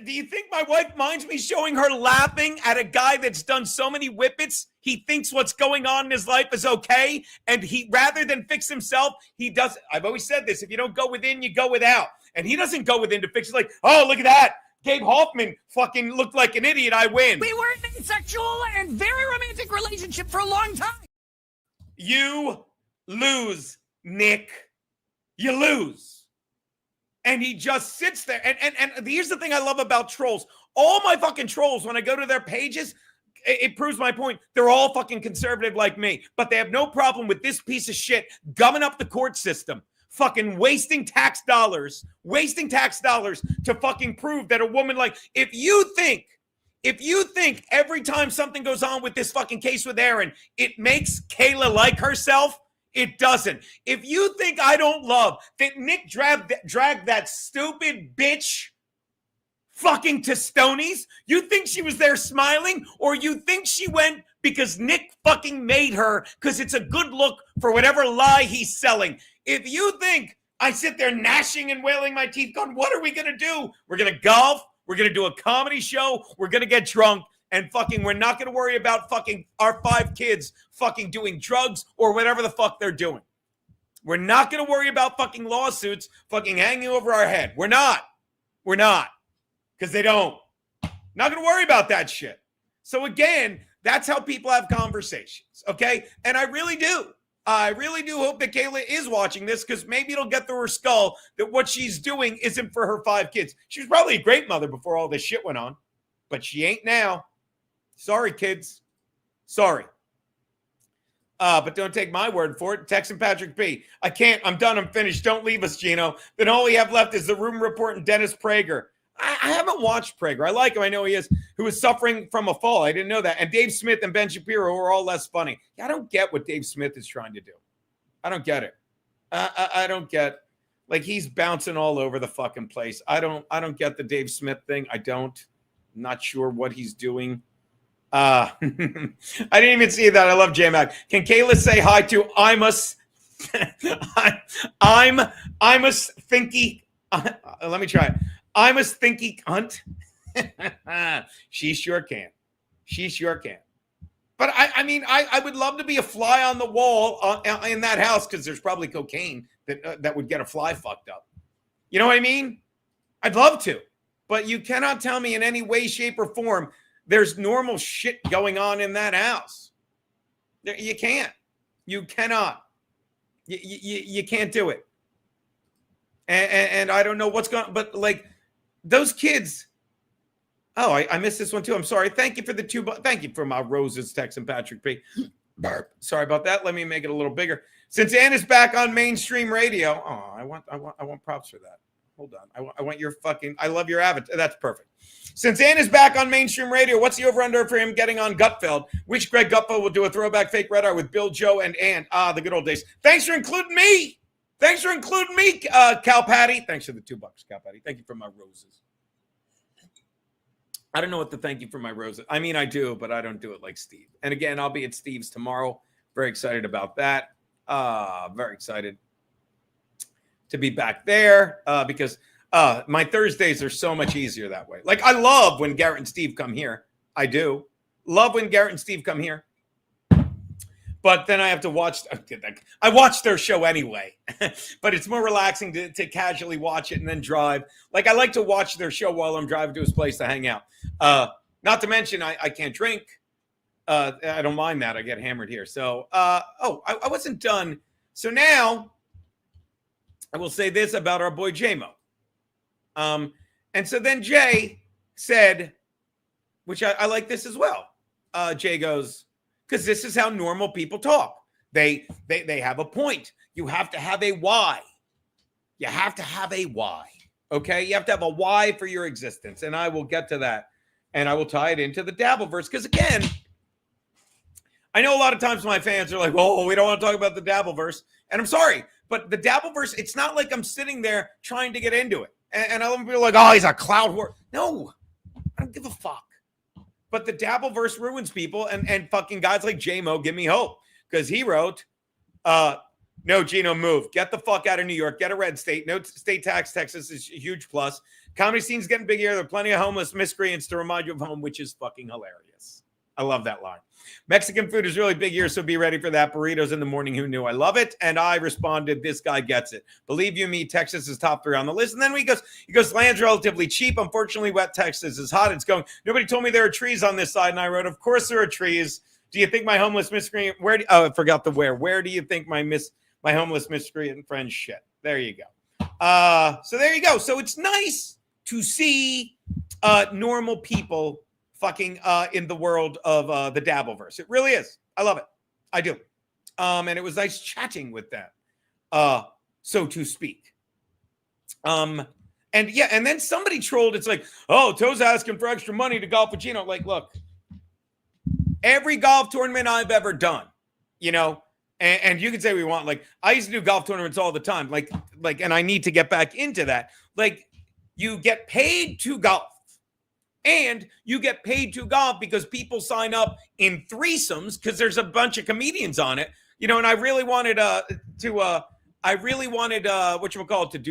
Do you think my wife minds me showing her laughing at a guy that's done so many whippets? He thinks what's going on in his life is okay. And he, rather than fix himself, he does. I've always said this. If you don't go within, you go without. And he doesn't go within to fix it. Like, oh, look at that. Gabe Hoffman fucking looked like an idiot. I win. We were in a sexual and very romantic relationship for a long time. You lose, Nick. You lose. And he just sits there. And here's the thing I love about trolls. All my fucking trolls, when I go to their pages, it proves my point. They're all fucking conservative like me. But they have no problem with this piece of shit gumming up the court system. Fucking wasting tax dollars to fucking prove that a woman like, if you think every time something goes on with this fucking case with Aaron, it makes Kayla like herself, it doesn't. If you think I don't love that Nick dragged that stupid bitch fucking to Stoney's, you think she was there smiling, or you think she went because Nick fucking made her because it's a good look for whatever lie he's selling? If you think I sit there gnashing and wailing my teeth going, what are we going to do? We're going to golf. We're going to do a comedy show. We're going to get drunk. And fucking, we're not going to worry about fucking our 5 kids fucking doing drugs or whatever the fuck they're doing. We're not going to worry about fucking lawsuits fucking hanging over our head. We're not. Because they don't. Not going to worry about that shit. So again, that's how people have conversations. Okay. And I really do hope that Kayla is watching this because maybe it'll get through her skull that what she's doing isn't for her 5 kids. She was probably a great mother before all this shit went on, but she ain't now. Sorry, kids. Sorry. But don't take my word for it. Texan Patrick B. I can't. I'm done. I'm finished. Don't leave us, Geno. Then all we have left is the Room Report and Dennis Prager. I haven't watched Prager. I like him. I know he is. Who is suffering from a fall. I didn't know that. And Dave Smith and Ben Shapiro are all less funny. I don't get what Dave Smith is trying to do. I don't get it. I don't get. Like, he's bouncing all over the fucking place. I don't get the Dave Smith thing. I don't. I'm not sure what he's doing. I didn't even see that. I love J-Mac. Can Kayla say hi to I'm a thinky. Let me try it. I'm a stinky cunt. She sure can. But I mean, I would love to be a fly on the wall in that house because there's probably cocaine that would get a fly fucked up. You know what I mean? I'd love to. But you cannot tell me in any way, shape, or form there's normal shit going on in that house. You can't. You cannot. You can't do it. And I don't know what's going on, but like those kids. Oh, I missed this one too. I'm sorry. Thank you for the thank you for my roses, text and Patrick P. Burp. Sorry about that. Let me make it a little bigger. Since Anna's back on mainstream radio. Oh, I want props for that. Hold on. I want your fucking. I love your avatar. That's perfect. Since Anna's back on mainstream radio, what's the over/under for him getting on Gutfeld? Which Greg Gutfeld will do a throwback fake red eye with Bill, Joe, and Ann? The good old days. Thanks for including me. Cal Patty. Thanks for the $2, Cal Patty. Thank you for my roses. I don't know what to thank you for my roses. I mean, I do, but I don't do it like Steve. And again, I'll be at Steve's tomorrow. Very excited about that. Very excited to be back there because my Thursdays are so much easier that way. Like, I love when Garrett and Steve come here. I do. Love when Garrett and Steve come here. But then I have to watch. I watch their show anyway, but it's more relaxing to casually watch it and then drive. Like, I like to watch their show while I'm driving to his place to hang out. Not to mention, I can't drink. I don't mind that. I get hammered here. So, I wasn't done. So now I will say this about our boy J-Mo. And so then Jay said, which I like this as well. Jay goes, because this is how normal people talk. They have a point. You have to have a why. You have to have a why. Okay? You have to have a why for your existence. And I will get to that. And I will tie it into the Dabbleverse. Because again, I know a lot of times my fans are like, oh, we don't want to talk about the Dabbleverse. And I'm sorry, but the Dabbleverse, it's not like I'm sitting there trying to get into it. And I'll be like, oh, he's a cloud whore. No, I don't give a fuck. But the Dabbleverse ruins people, and fucking guys like J-Mo give me hope. Because he wrote, no, Geno, move. Get the fuck out of New York. Get a red state. No state tax. Texas is a huge plus. Comedy scene's getting big here. There are plenty of homeless miscreants to remind you of home, which is fucking hilarious. I love that line. Mexican food is really big here, so be ready for that. Burritos in the morning. Who knew? I love it. And I responded, this guy gets it. Believe you me, Texas is top 3 on the list. And then he goes, land's relatively cheap. Unfortunately, wet Texas is hot. It's going, nobody told me there are trees on this side. And I wrote, of course there are trees. Do you think my homeless miscreant, I forgot the where. Where do you think my homeless miscreant friends shit? There you go. So there you go. So it's nice to see normal people fucking in the world of the Dabbleverse. It really is. I love it. I do. And it was nice chatting with them, so to speak. And yeah, and then somebody trolled. It's like, oh, Toe's asking for extra money to golf with Geno. Like, look, every golf tournament I've ever done, and you can say we want, like, I used to do golf tournaments all the time. Like, and I need to get back into that. Like, you get paid to golf. And you get paid to golf because people sign up in threesomes because there's a bunch of comedians on it, and I really wanted to do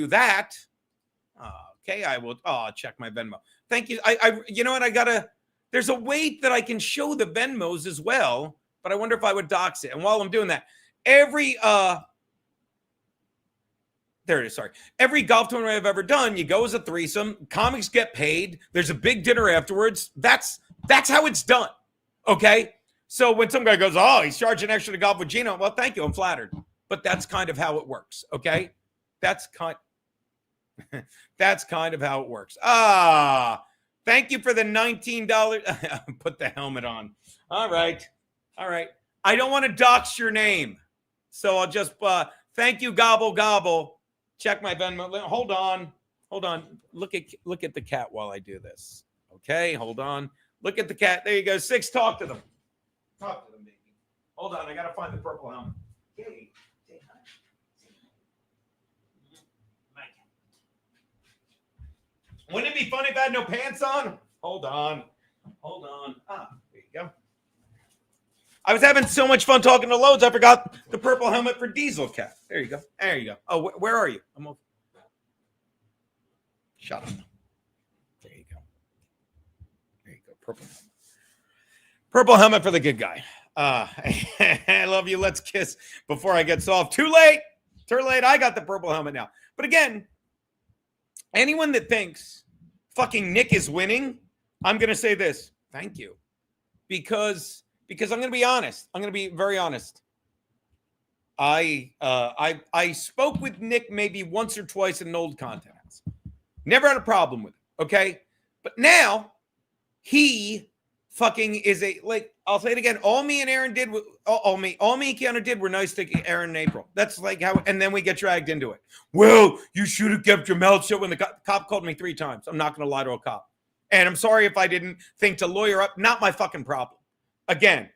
that. Okay, I will. I'll check my Venmo. Thank you. There's a way that I can show the Venmos as well, but I wonder if I would dox it. And while I'm doing that, there it is. Sorry. Every golf tournament I've ever done, you go as a threesome. Comics get paid. There's a big dinner afterwards. That's how it's done. Okay. So when some guy goes, oh, he's charging extra to golf with Geno. Well, thank you. I'm flattered. But that's kind of how it works. Okay. That's kind of how it works. Thank you for the $19. Put the helmet on. All right. I don't want to dox your name. So I'll just, thank you. Gobble, gobble. Check my Venmo. Hold on. Look at the cat while I do this. Okay, hold on. Look at the cat. There you go. 6. Talk to them, baby. Hold on. I gotta find the purple helmet. Hey, say hi. Wouldn't it be funny if I had no pants on? Hold on. There you go. I was having so much fun talking to Loadzzz, I forgot the purple helmet for Diesel Cat. There you go. Oh, where are you? I'm over. Shut up. There you go. Purple helmet for the good guy. I love you. Let's kiss before I get soft. Too late. I got the purple helmet now. But again, anyone that thinks fucking Nick is winning, I'm going to say this. Thank you. Because I'm going to be honest. I'm going to be very honest. I spoke with Nick maybe once or twice in old contacts. Never had a problem with it, okay? But now he fucking is I'll say it again. All me and Aaron did, all me and Keanu did were nice to Aaron in April. That's like how, and then we get dragged into it. Well, you should have kept your mouth shut when the cop called me 3 times. I'm not going to lie to a cop. And I'm sorry if I didn't think to lawyer up. Not my fucking problem. Again,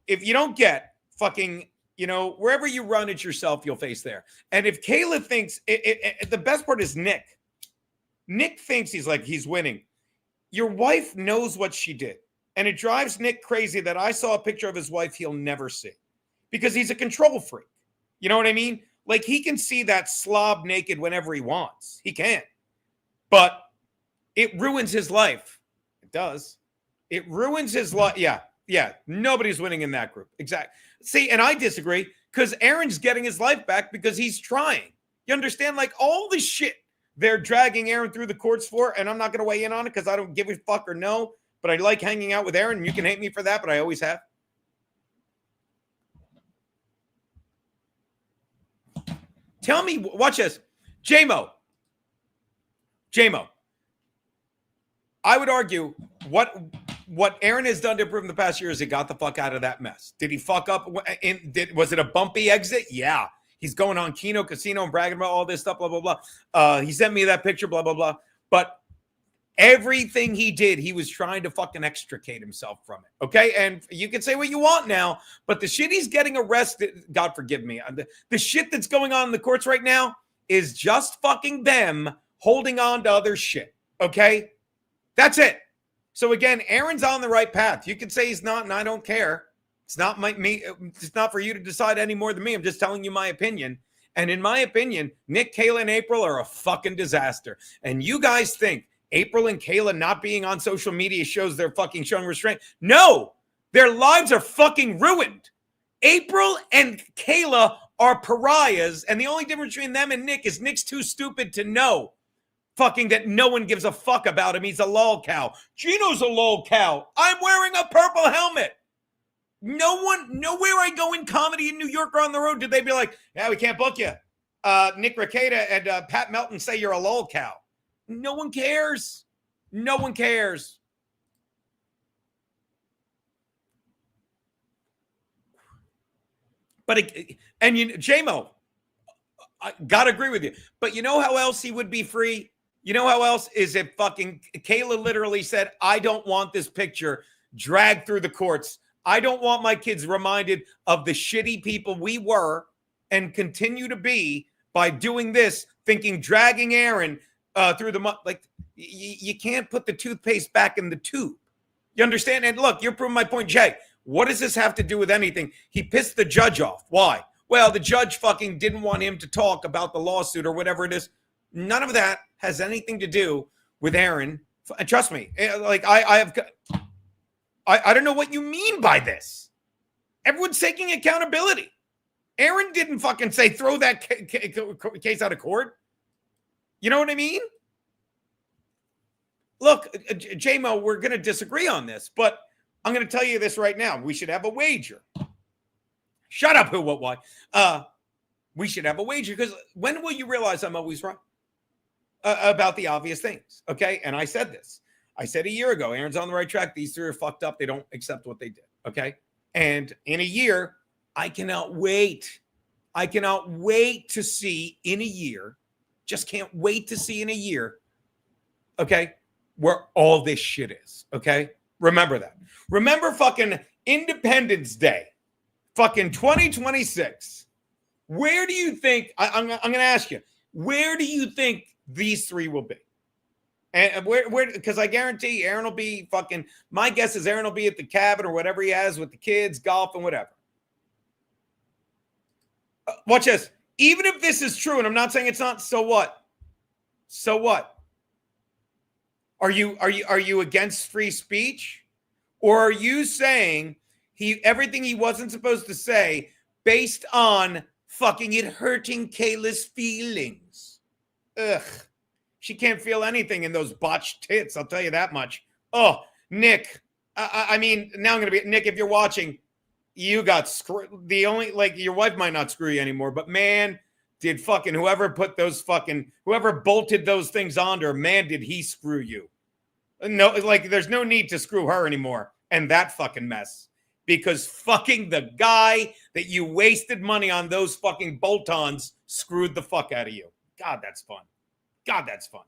if you don't get fucking, wherever you run it yourself, you'll face there. And if Kayla thinks, the best part is Nick. Nick thinks he's winning. Your wife knows what she did. And it drives Nick crazy that I saw a picture of his wife he'll never see. Because he's a control freak. You know what I mean? Like, he can see that slob naked whenever he wants. He can. But it ruins his life. It does. It ruins his life. Yeah. Nobody's winning in that group. Exactly. See, and I disagree because Aaron's getting his life back because he's trying. You understand? Like, all the shit they're dragging Aaron through the courts for, and I'm not going to weigh in on it because I don't give a fuck or no, but I like hanging out with Aaron. You can hate me for that, but I always have. Tell me, watch this. J-Mo. I would argue what Aaron has done to improve in the past year is he got the fuck out of that mess. Did he fuck up? Was it a bumpy exit? Yeah. He's going on Keno Casino and bragging about all this stuff, blah, blah, blah. He sent me that picture, blah, blah, blah. But everything he did, he was trying to fucking extricate himself from it. Okay? And you can say what you want now, but the shit he's getting arrested, God forgive me, the shit that's going on in the courts right now is just fucking them holding on to other shit. Okay? That's it. So again, Aaron's on the right path. You can say he's not, and I don't care. It's not me. It's not for you to decide any more than me. I'm just telling you my opinion. And in my opinion, Nick, Kayla, and April are a fucking disaster. And you guys think April and Kayla not being on social media shows they're fucking showing restraint? No, their lives are fucking ruined. April and Kayla are pariahs, and the only difference between them and Nick is Nick's too stupid to know fucking that no one gives a fuck about him. He's a lol cow. Geno's a lol cow. I'm wearing a purple helmet. Nowhere I go in comedy in New York or on the road did they be like, yeah, we can't book you. Nick Rekieta and Pat Melton say you're a lol cow. No one cares. No one cares. But J-Mo, I gotta agree with you. But you know how else he would be free? You know how else is if fucking Kayla literally said, I don't want this picture dragged through the courts. I don't want my kids reminded of the shitty people we were and continue to be by doing this, thinking dragging Aaron through the mud. Like, you can't put the toothpaste back in the tube. You understand? And look, you're proving my point, Jay. What does this have to do with anything? He pissed the judge off. Why? Well, the judge fucking didn't want him to talk about the lawsuit or whatever it is. None of that has anything to do with Aaron. Trust me. Like, I don't know what you mean by this. Everyone's taking accountability. Aaron didn't fucking say throw that case out of court. You know what I mean? Look, J-Mo, we're going to disagree on this, but I'm going to tell you this right now. We should have a wager. Shut up, who, what, why? We should have a wager because when will you realize I'm always right about the obvious things? Okay, and I said this. I said a year ago, Aaron's on the right track. These 3 are fucked up. They don't accept what they did. Okay. And in a year, I cannot wait. I cannot wait to see in a year, just can't wait to see in a year, okay, where all this shit is. Okay. Remember that. Remember fucking Independence Day, fucking 2026. Where do you think, I'm going to ask you, where do you think these 3 will be? And where? Because I guarantee Aaron will be fucking, my guess is Aaron will be at the cabin or whatever he has with the kids, golf and whatever. Watch this. Even if this is true, and I'm not saying it's not, so what? So what? Are you against free speech? Or are you saying everything he wasn't supposed to say based on fucking it hurting Kayla's feelings? Ugh. She can't feel anything in those botched tits. I'll tell you that much. Oh, Nick. I mean, now I'm going to be Nick. If you're watching, you got screwed. The only your wife might not screw you anymore, but man, did fucking whoever bolted those things onto her, man, did he screw you? No, there's no need to screw her anymore. And that fucking mess, because fucking the guy that you wasted money on those fucking bolt-ons screwed the fuck out of you. God, that's fun. God, that's fun.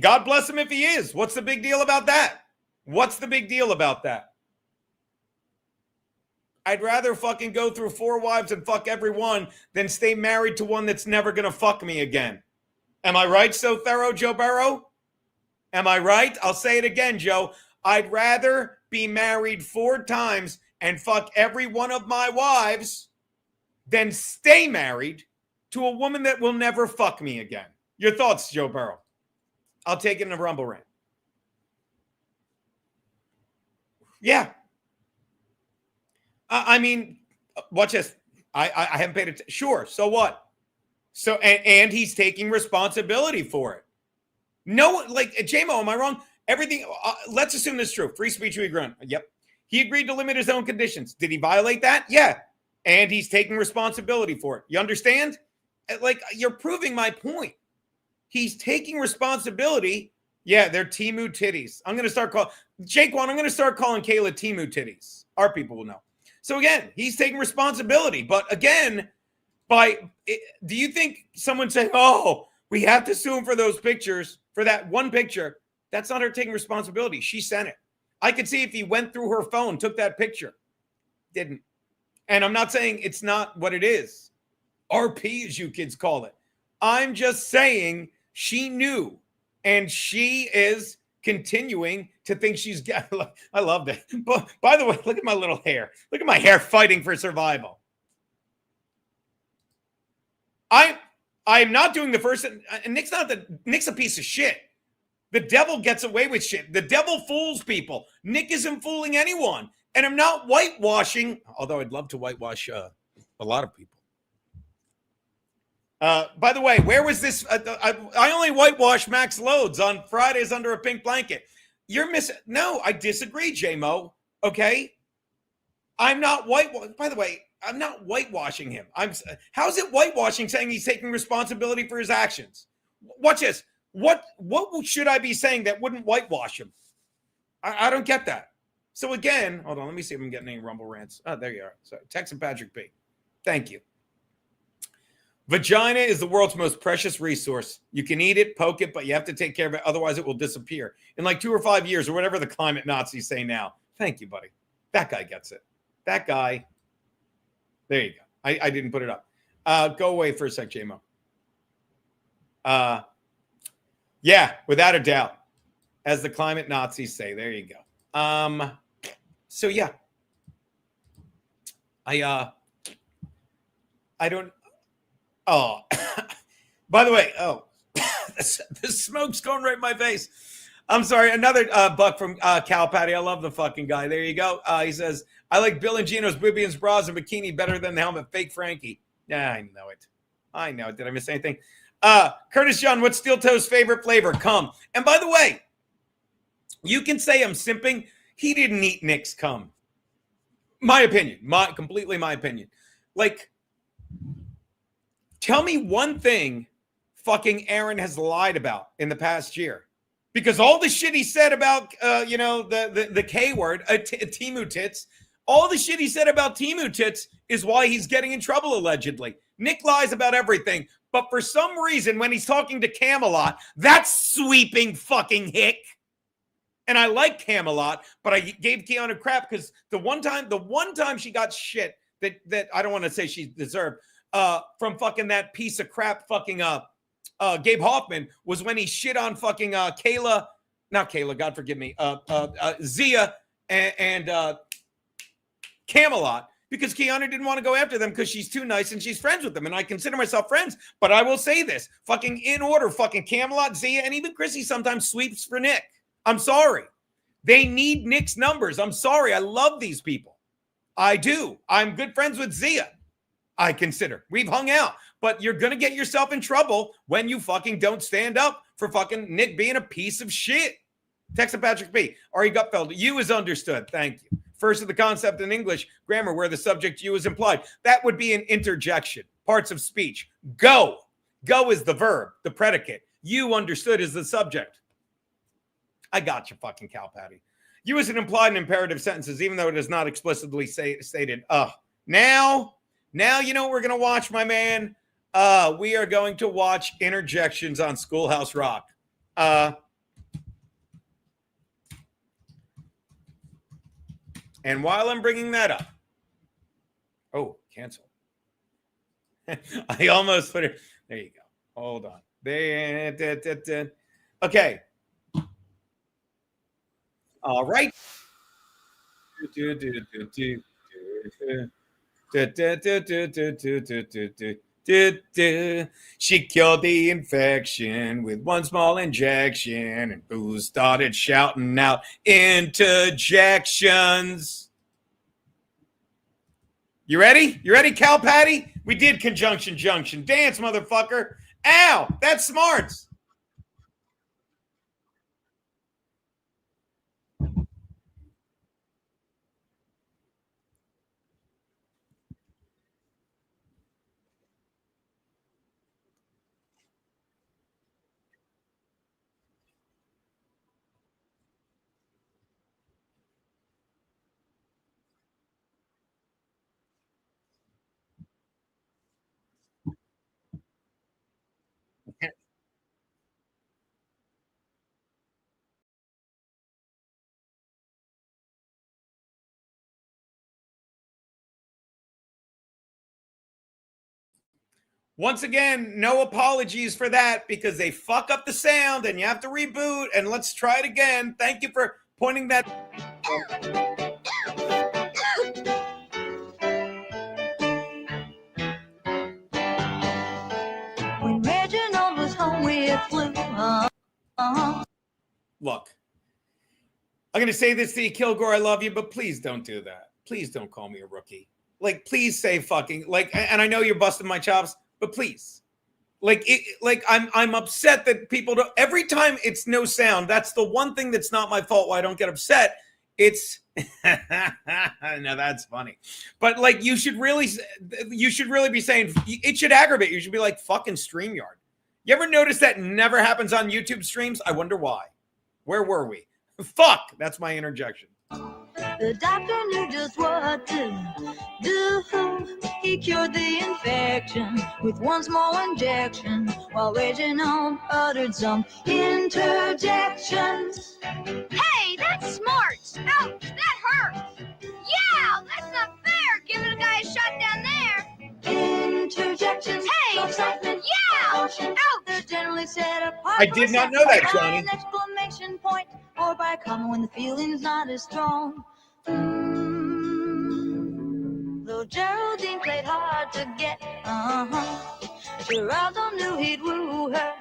God bless him if he is. What's the big deal about that? What's the big deal about that? I'd rather fucking go through 4 wives and fuck every one than stay married to one that's never going to fuck me again. Am I right, so thorough, Joe Burrow? Am I right? I'll say it again, Joe. I'd rather be married 4 times and fuck every one of my wives than stay married to a woman that will never fuck me again. Your thoughts, Joe Burrow? I'll take it in a Rumble rant. Yeah. I mean, watch this. I haven't paid attention. Sure. So what? So, and he's taking responsibility for it. No, J-Mo, am I wrong? Everything, let's assume this is true. Free speech, we agree on. Yep. He agreed to limit his own conditions. Did he violate that? Yeah. And he's taking responsibility for it. You understand? You're proving my point. He's taking responsibility. Yeah, they're Timu titties. I'm going to start calling Jake one. I'm going to start calling Kayla Timu titties. Our people will know. So again, he's taking responsibility. But again, do you think someone saying, "Oh, we have to sue him for those pictures, for that one picture"? That's not her taking responsibility. She sent it. I could see if he went through her phone, took that picture. Didn't. And I'm not saying it's not what it is. RP, as you kids call it. I'm just saying she knew, and she is continuing to think she's got. I love that. But by the way, look at my little hair. Look at my hair fighting for survival. I'm not doing the first. And Nick's a piece of shit. The devil gets away with shit. The devil fools people. Nick isn't fooling anyone. And I'm not whitewashing, although I'd love to whitewash a lot of people. By the way, where was this? I only whitewash Maxxx Loadzzz on Fridays under a pink blanket. You're missing. No, I disagree, J-Mo. Okay? I'm not by the way, I'm not whitewashing him. How's it whitewashing saying he's taking responsibility for his actions? Watch this. What should I be saying that wouldn't whitewash him? I don't get that. So again, hold on. Let me see if I'm getting any Rumble rants. Oh, there you are. Sorry. Texan Patrick B. Thank you. Vagina is the world's most precious resource. You can eat it, poke it, but you have to take care of it. Otherwise, it will disappear in 2 or 5 years or whatever the climate Nazis say now. Thank you, buddy. That guy gets it. That guy. There you go. I didn't put it up. Go away for a sec, J-Mo. Yeah, without a doubt. As the climate Nazis say. There you go. So yeah. I don't. Oh, by the way, the smoke's going right in my face. I'm sorry. Another buck from Cal Patty. I love the fucking guy. There you go. He says, I like Bill and Geno's Bibian's bras and bikini better than the helmet. Fake Frankie. Yeah, I know it. I know it. Did I miss anything? Curtis John, what's Steel Toe's favorite flavor? Cum. And by the way, you can say I'm simping. He didn't eat Nick's cum. My opinion. Completely my opinion. Tell me one thing fucking Aaron has lied about in the past year. Because all the shit he said about, the K word, Timu tits, all the shit he said about Timu tits is why he's getting in trouble, allegedly. Nick lies about everything. But for some reason, when he's talking to Camelot, that's sweeping fucking hick. And I like Camelot, but I gave Keanu crap because the one time she got shit that I don't want to say she deserved from fucking that piece of crap fucking Gabe Hoffman was when he shit on fucking not Kayla, God forgive me, Zia and Camelot because Keanu didn't want to go after them because she's too nice and she's friends with them. And I consider myself friends, but I will say this, fucking in order, fucking Camelot, Zia, and even Chrissy sometimes sweeps for Nick. I'm sorry. They need Nick's numbers. I'm sorry. I love these people. I do. I'm good friends with Zia. I consider. We've hung out. but you're going to get yourself in trouble when you fucking don't stand up for fucking Nick being a piece of shit. Text to Patrick B. Ari Gutfeld, you is understood. Thank you. First of the concept in English grammar where the subject you is implied. That would be an interjection. Parts of speech. Go. Go is the verb, the predicate. You understood is the subject. I got you, fucking cow patty. You is an implied and imperative sentences, even though it is not explicitly stated. Now you know what we're going to watch, my man? We are going to watch interjections on Schoolhouse Rock. And while I'm bringing that up, cancel. I almost put it. There you go. Hold on. Okay. All right. She cured the infection with one small injection, and Boo started shouting out interjections. You ready? You ready, Cal Patty? We did conjunction junction. Dance, motherfucker. Ow, that's smarts. Once again, no apologies for that because they fuck up the sound and you have to reboot. And let's try it again. Thank you for pointing that. When Reginald was home with flu. Look, I'm going to say this to you, Kilgore. I love you, but please don't do that. Please don't call me a rookie. Like, please say fucking, like, and I know you're busting my chops. But please, I'm upset that people don't. Every time it's no sound, that's the one thing that's not my fault. Why I don't get upset. It's no, that's funny. But like, you should really be saying it should aggravate. You should be like fucking StreamYard. You ever notice that never happens on YouTube streams? I wonder why. Where were we? Fuck. That's my interjection. The doctor knew just what to do. He cured the infection with one small injection while Reginald uttered some interjections. Hey, that's smart. Ouch, that hurts. Yeah, that's not fair. Giving a guy a shot down there. Interjections. Hey, excitement. Yeah. Ouch. They're generally set apart. I did not know that, Johnny. An exclamation point or by a comma when the feeling's not as strong. Though Geraldine played hard to get, Geraldo knew he'd woo her.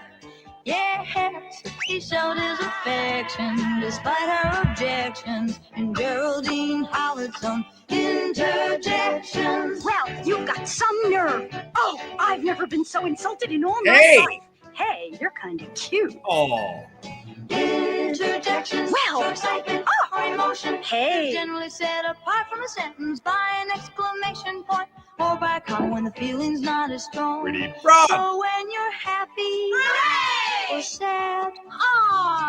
Yes, he showed his affection despite her objections, and Geraldine hollered some interjections. Well, you've got some nerve. Oh, I've never been so insulted in all my life. Hey, you're kind of cute. Oh. Interjections. Well, for excitement or emotion. Hey. Generally set apart from a sentence by an exclamation point or by a comma when the feeling's not as strong. So when you're happy, hooray! Or sad,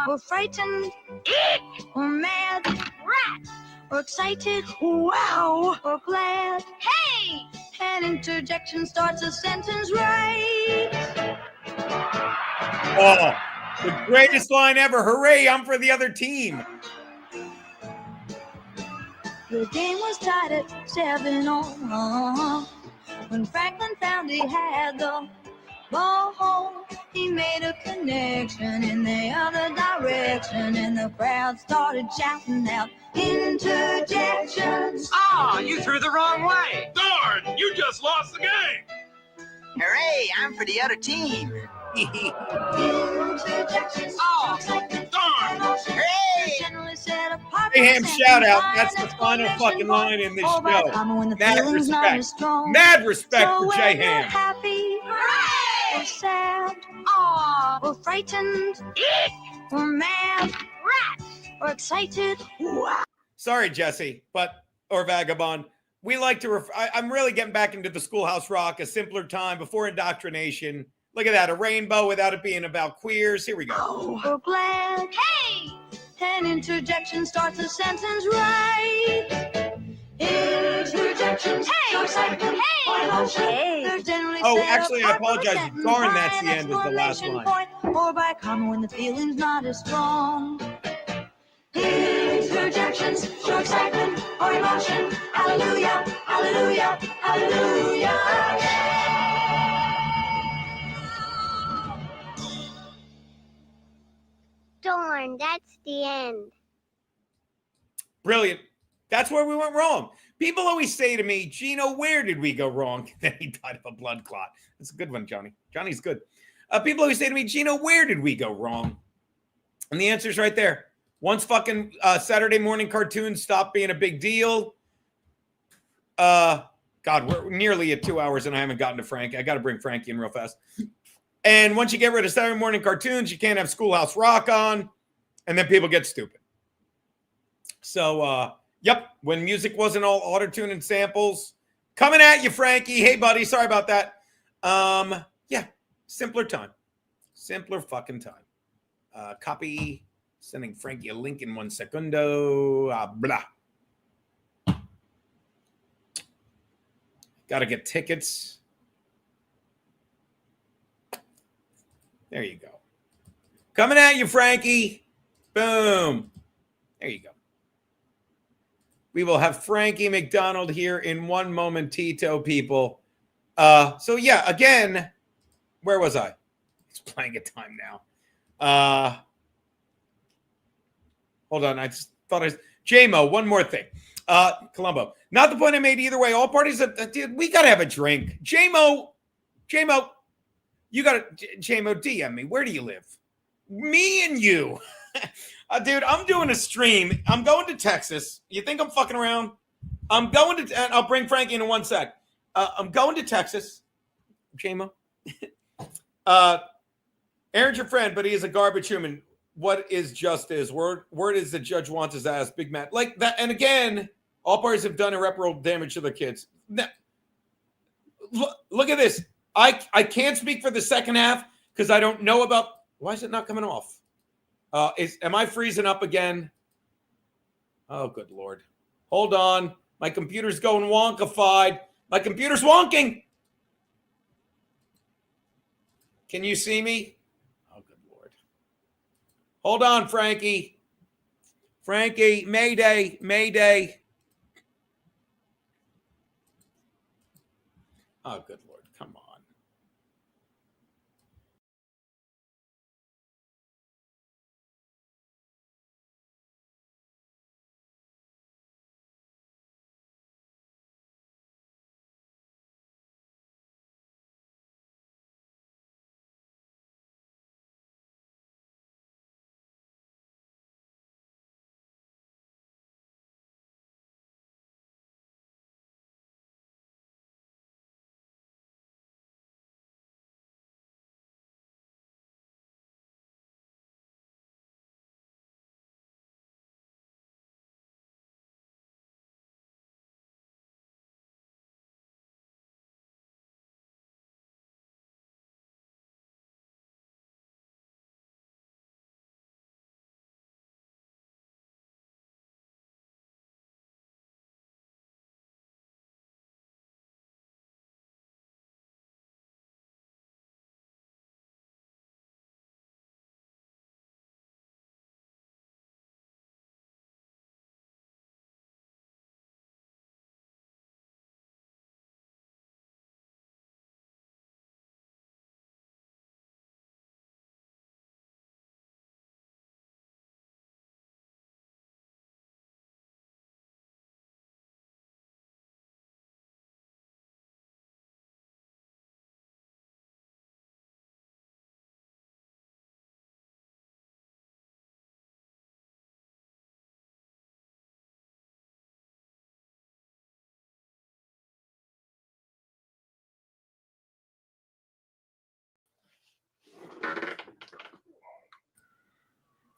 or frightened, or mad, rat, or excited, wow, or glad, hey! An interjection starts a sentence right. Oh, the greatest line ever. Hooray, I'm for the other team. The game was tied at 7-all. When Franklin found he had the ball, he made a connection in the other direction, and the crowd started shouting out interjections. You threw the wrong way. Darn, you just lost the game. Hooray, I'm for the other team. Interjections. Darn. Hooray! Mayhem shout out. That's the final fucking line in this show. Mad respect. Mad respect for J-Ham. Happy, sad, or frightened, or mad, or excited. Sorry, Jesse, or Vagabond. We like to, I'm really getting back into the Schoolhouse Rock, a simpler time before indoctrination. Look at that, a rainbow without it being about queers. Here we go. Or glad. Hey! An interjection starts a sentence right. Interjections. Hey! Or excitement. Hey! Or emotion. Hey! They're generally Oh, set actually, I apart from a apologize. sentence Darn, by that's an the end is the last exclamation line. point, or by a comma when the feeling's not as strong. Interjections show excitement or emotion. Hallelujah, hallelujah, hallelujah. Darn, that's the end. Brilliant. That's where we went wrong. People always say to me, Geno, where did we go wrong? Then he died of a blood clot. That's a good one, Johnny. Johnny's good. People always say to me, Geno, where did we go wrong? And the answer's right there. Once fucking Saturday morning cartoons stopped being a big deal. God, we're nearly at 2 hours and I haven't gotten to Frank. I got to bring Frankie in real fast. And once you get rid of Saturday morning cartoons, you can't have Schoolhouse Rock on. And then people get stupid. So, yep, when music wasn't all auto-tune and samples. Coming at you, Frankie. Hey, buddy. Sorry about that. Yeah, simpler time. Simpler fucking time. Copy. Sending Frankie a link in 1 secundo. Blah. Got to get tickets. There you go. Coming at you, Frankie. Boom. There you go. We will have Frankie McDonald here in one momentito, people. So, yeah, again, where was I? It's playing at time now. Hold on. I just thought J-Mo, one more thing. Columbo. Not the point I made either way. All parties, dude, we got to have a drink. J-Mo, you got to, J-Mo, DM me. Where do you live? Me and you. Dude, I'm doing a stream. I'm going to Texas. You think I'm fucking around? I'm going to, and I'll bring Frankie in 1 sec. I'm going to Texas. J-Mo. Aaron's your friend, but he is a garbage human. What is justice? Word is the judge wants his ass, Big Matt. Like that. And again, all parties have done irreparable damage to the kids. Now, look at this. I can't speak for the second half because I don't know about. Why is it not coming off? Am I freezing up again? Oh, good Lord. Hold on. My computer's going wonkified. My computer's wonking. Can you see me? Oh, good Lord. Hold on, Frankie. Frankie, Mayday, Mayday. Oh, good Lord. Come on.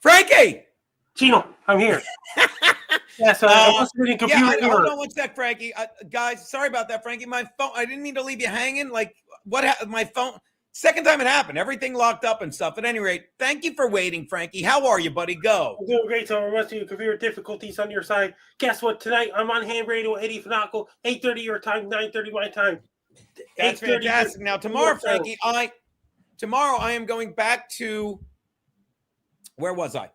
Frankie! Geno, I'm here. Yeah, so I must have been computer hold error. on one sec, Frankie. Guys, sorry about that, Frankie. My phone, I didn't mean to leave you hanging. Like, what happened? My phone, second time it happened. Everything locked up and stuff. At any rate, thank you for waiting, Frankie. How are you, buddy? Go. I'm doing great, so I must have computer difficulties on your side. Guess what? Tonight, I'm on ham radio, Eddie Finaco, 8:30 your time, 9:30 my time. That's fantastic. Now, tomorrow, Frankie, tomorrow I am going back to, where was I?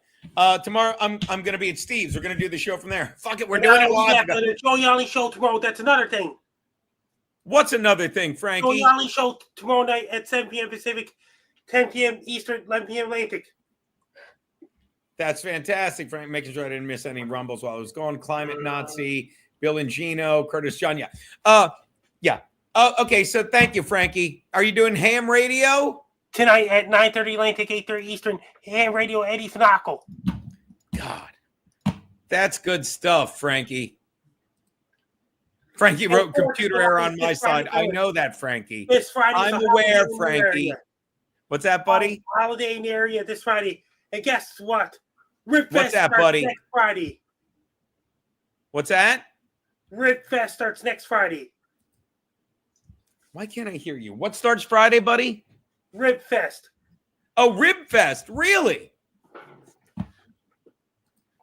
Tomorrow I'm going to be at Steve's. We're going to do the show from there. Fuck it, we're doing it live. The Joe Yali show tomorrow. That's another thing. What's another thing, Frankie? Joe Yali show tomorrow night at 7 p.m. Pacific, 10 p.m. Eastern, 11 p.m. Atlantic. That's fantastic, Frank. Making sure I didn't miss any rumbles while I was gone. Climate Nazi, Bill and Geno, Curtis John. Yeah. Okay, so thank you, Frankie. Are you doing ham radio? Tonight at 9:30 Atlantic, 8:30 Eastern, ham radio, Eddie Finaco. God, that's good stuff, Frankie. Frankie wrote computer error on my side. I know that, Frankie. This Friday. I'm aware, Frankie. What's that, buddy? Holiday in the area this Friday. And guess what? Rib What's Fest that, starts buddy? next Friday. What's that? Rib Fest starts next Friday. Why can't I hear you? What starts Friday, buddy? Rib Fest. Oh, Rib Fest. Really?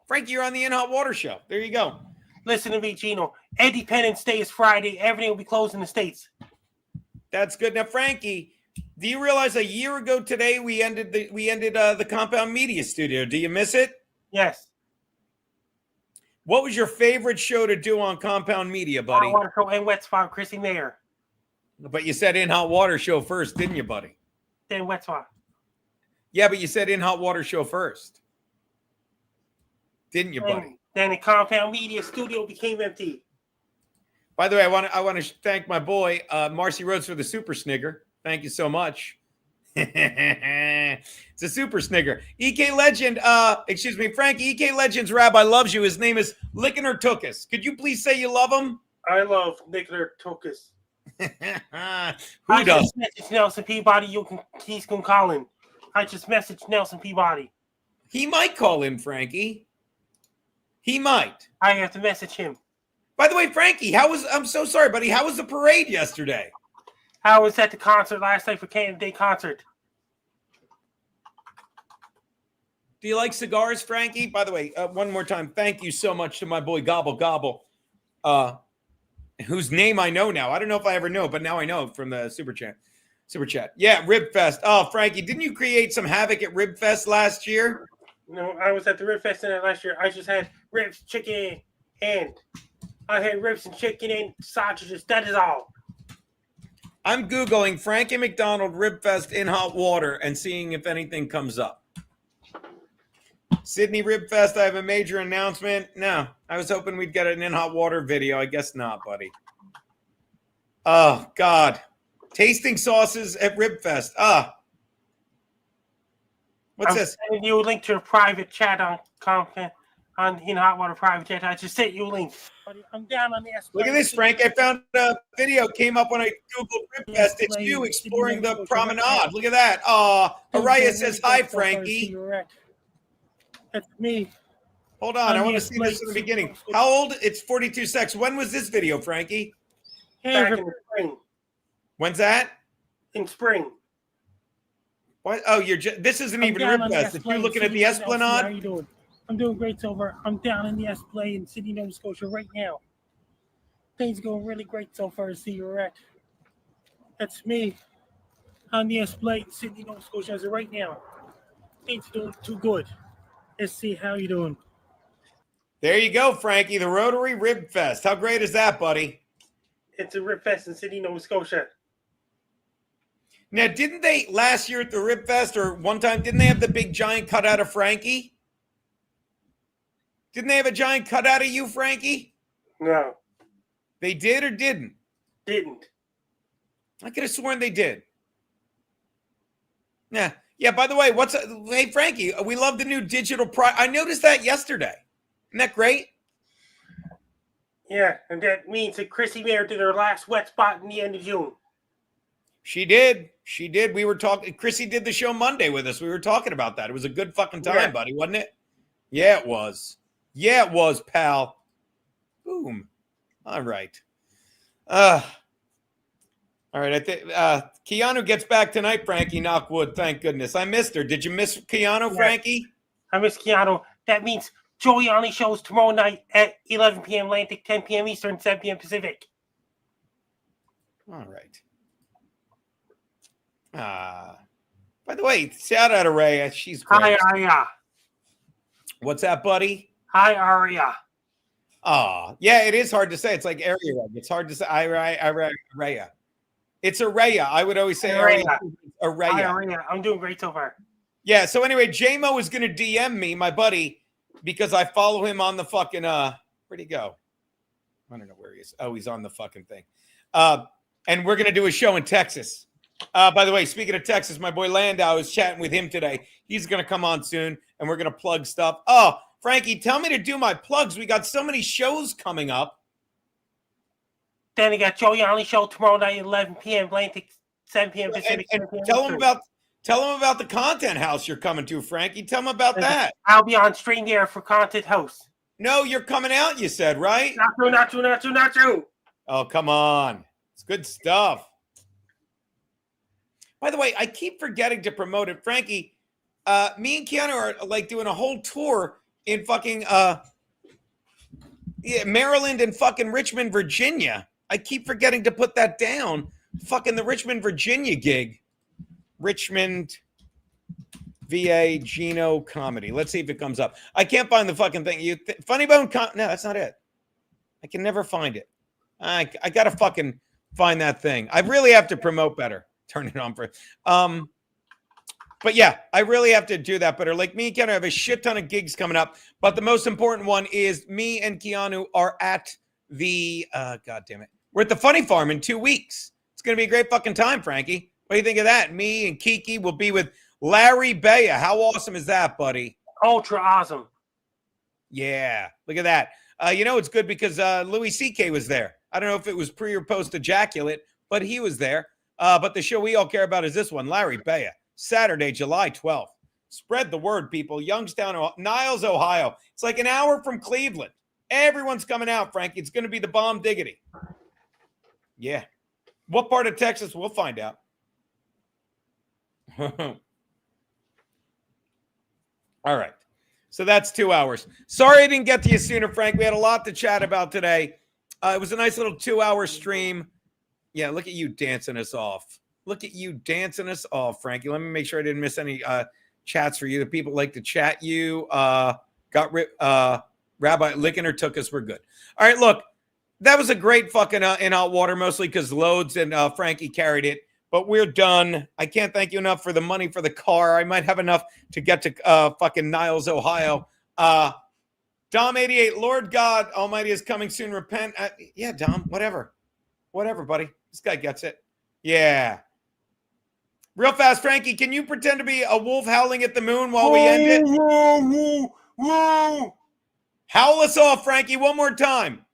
Frankie, you're on the In Hot Water Show. There you go. Listen to me, Geno. Independence Day is Friday. Everything will be closed in the States. That's good. Now, Frankie, do you realize a year ago today we ended the Compound Media Studio? Do you miss it? Yes. What was your favorite show to do on Compound Media, buddy? Hot Water Show and Wet Spot, Chrissy Mayer. But you said In Hot Water Show first, didn't you, buddy? Then Wet Spot. Yeah, but you said In Hot Water Show first. Didn't you, buddy? Then the Compound Media Studio became empty. By the way, I want to thank my boy, Marcy Rhodes, for the super snigger. Thank you so much. It's a super snigger. EK Legend, Frankie, EK Legend's rabbi loves you. His name is Lickiner Tookus. Could you please say you love him? I love Lickiner Tookus. Who does? Just message Nelson Peabody. He's can call him. I just messaged Nelson Peabody. He might call in, Frankie. He might. I have to message him. By the way, Frankie, I'm so sorry, buddy. How was the parade yesterday? I was at the concert last night for Canada Day concert. Do you like cigars, Frankie? By the way, one more time, thank you so much to my boy Gobble Gobble, whose name I know now. I don't know if I ever know, but now I know from the super chat. Yeah, Rib Fest. Oh, Frankie, didn't you create some havoc at Rib Fest last year? No, I was at the Rib Fest last year. I just had ribs, chicken, and I had ribs and chicken and sausages. That is all. I'm Googling Frankie McDonald Rib Fest in hot water and seeing if anything comes up. Sydney Rib Fest, I have a major announcement. No, I was hoping we'd get an in hot water video. I guess not, buddy. Oh, God. Tasting sauces at Rib Fest. What's I'm this? sending you a link to a private chat on In Hot Water private chat. I just sent you a link. I'm down on the Look at this, Frank. I found a video came up when I Googled Rib Fest. It's you exploring the promenade. Look at that. Araya says hi, Frankie. That's me. Hold on. I want to see this in the beginning. How old? It's 42 seconds. When was this video, Frankie? Back in the spring. When's that? In spring. What? Oh, this isn't even Rib Fest. If you're looking at the Esplanade. How you doing? I'm doing great so far. I'm down in the Esplanade in Sydney, Nova Scotia right now. Things going really great so far. See you're at. That's me on the Esplanade in Sydney, Nova Scotia as of right now. Things doing too good. Let's see how you doing. There you go, Frankie. The Rotary Rib Fest. How great is that, buddy? It's a Rib Fest in Sydney, Nova Scotia. Now, didn't they last year at the Rib Fest or one time, didn't they have the big giant cutout of Frankie? Didn't they have a giant cutout of you, Frankie? No. They did or didn't? Didn't. I could have sworn they did. Yeah. Yeah, by the way, hey, Frankie, we love the new digital I noticed that yesterday. Isn't that great? Yeah, and that means that Chrissy Mayer did her last wet spot in the end of June. She did. She did. We were talking. Chrissy did the show Monday with us. We were talking about that. It was a good fucking time, buddy, wasn't it? Yeah, it was. Yeah, it was, pal. Boom. All right. All right. I think Keanu gets back tonight, Frankie. Knock wood. Thank goodness. I missed her. Did you miss Keanu, Frankie? I miss Keanu. That means Giuliani shows tomorrow night at 11 p.m. Atlantic, 10 p.m. Eastern, 7 p.m. Pacific. All right. By the way, shout out to Rhea. She's great. Hi, Aria. What's that, buddy? Hi, Aria. Oh, yeah, it is hard to say. It's like area. It's hard to say. Rhea. It's Araya. I would always say Araya. Hi, Aria. I'm doing great so far. Yeah. So anyway, J-Mo is going to DM me, my buddy, because I follow him on the fucking, where'd he go? I don't know where he is. Oh, he's on the fucking thing. And we're going to do a show in Texas. By the way, speaking of Texas, my boy Landau is chatting with him today. He's going to come on soon, and we're going to plug stuff. Oh, Frankie, tell me to do my plugs. We got so many shows coming up. Then you got Giuliani show tomorrow night at 11 p.m. Atlantic, 7 p.m. Pacific. And tell him about the content house you're coming to, Frankie. Tell him about that. I'll be on Stream Gear for Content House. No, you're coming out, you said, right? Not true. Oh, come on. It's good stuff. By the way, I keep forgetting to promote it. Frankie, me and Keanu are like doing a whole tour in fucking Maryland and fucking Richmond, Virginia. I keep forgetting to put that down. Fucking the Richmond, Virginia gig. Richmond, VA, Geno comedy. Let's see if it comes up. I can't find the fucking thing. Funny Bone no, that's not it. I can never find it. I got to fucking find that thing. I really have to promote better. Turn it on for but yeah, I really have to do that better. Like me and Keanu have a shit ton of gigs coming up, but the most important one is me and Keanu are at the god damn it. We're at the Funny Farm in 2 weeks. It's gonna be a great fucking time, Frankie. What do you think of that? Me and Kiki will be with Larry Baya. How awesome is that, buddy? Ultra awesome. Yeah, look at that. It's good because Louis C.K. was there. I don't know if it was pre or post ejaculate, but he was there. But the show we all care about is this one, Larry Baya, Saturday, July 12th. Spread the word, people. Youngstown, Niles, Ohio. It's like an hour from Cleveland. Everyone's coming out, Frankie. It's going to be the bomb diggity. Yeah. What part of Texas? We'll find out. All right. So that's 2 hours. Sorry I didn't get to you sooner, Frank. We had a lot to chat about today. It was a nice little 2-hour stream. Yeah, look at you dancing us off. Look at you dancing us off, Frankie. Let me make sure I didn't miss any chats for you. The people like to chat you. Rabbi Lickener took us. We're good. All right, look. That was a great fucking in hot water, mostly because Loadzzz and Frankie carried it. But we're done. I can't thank you enough for the money for the car. I might have enough to get to fucking Niles, Ohio. Dom 88, Lord God Almighty is coming soon. Repent. Yeah, Dom, whatever. Whatever, buddy. This guy gets it. Yeah. Real fast, Frankie, can you pretend to be a wolf howling at the moon while we end it? Howl us off, Frankie, one more time.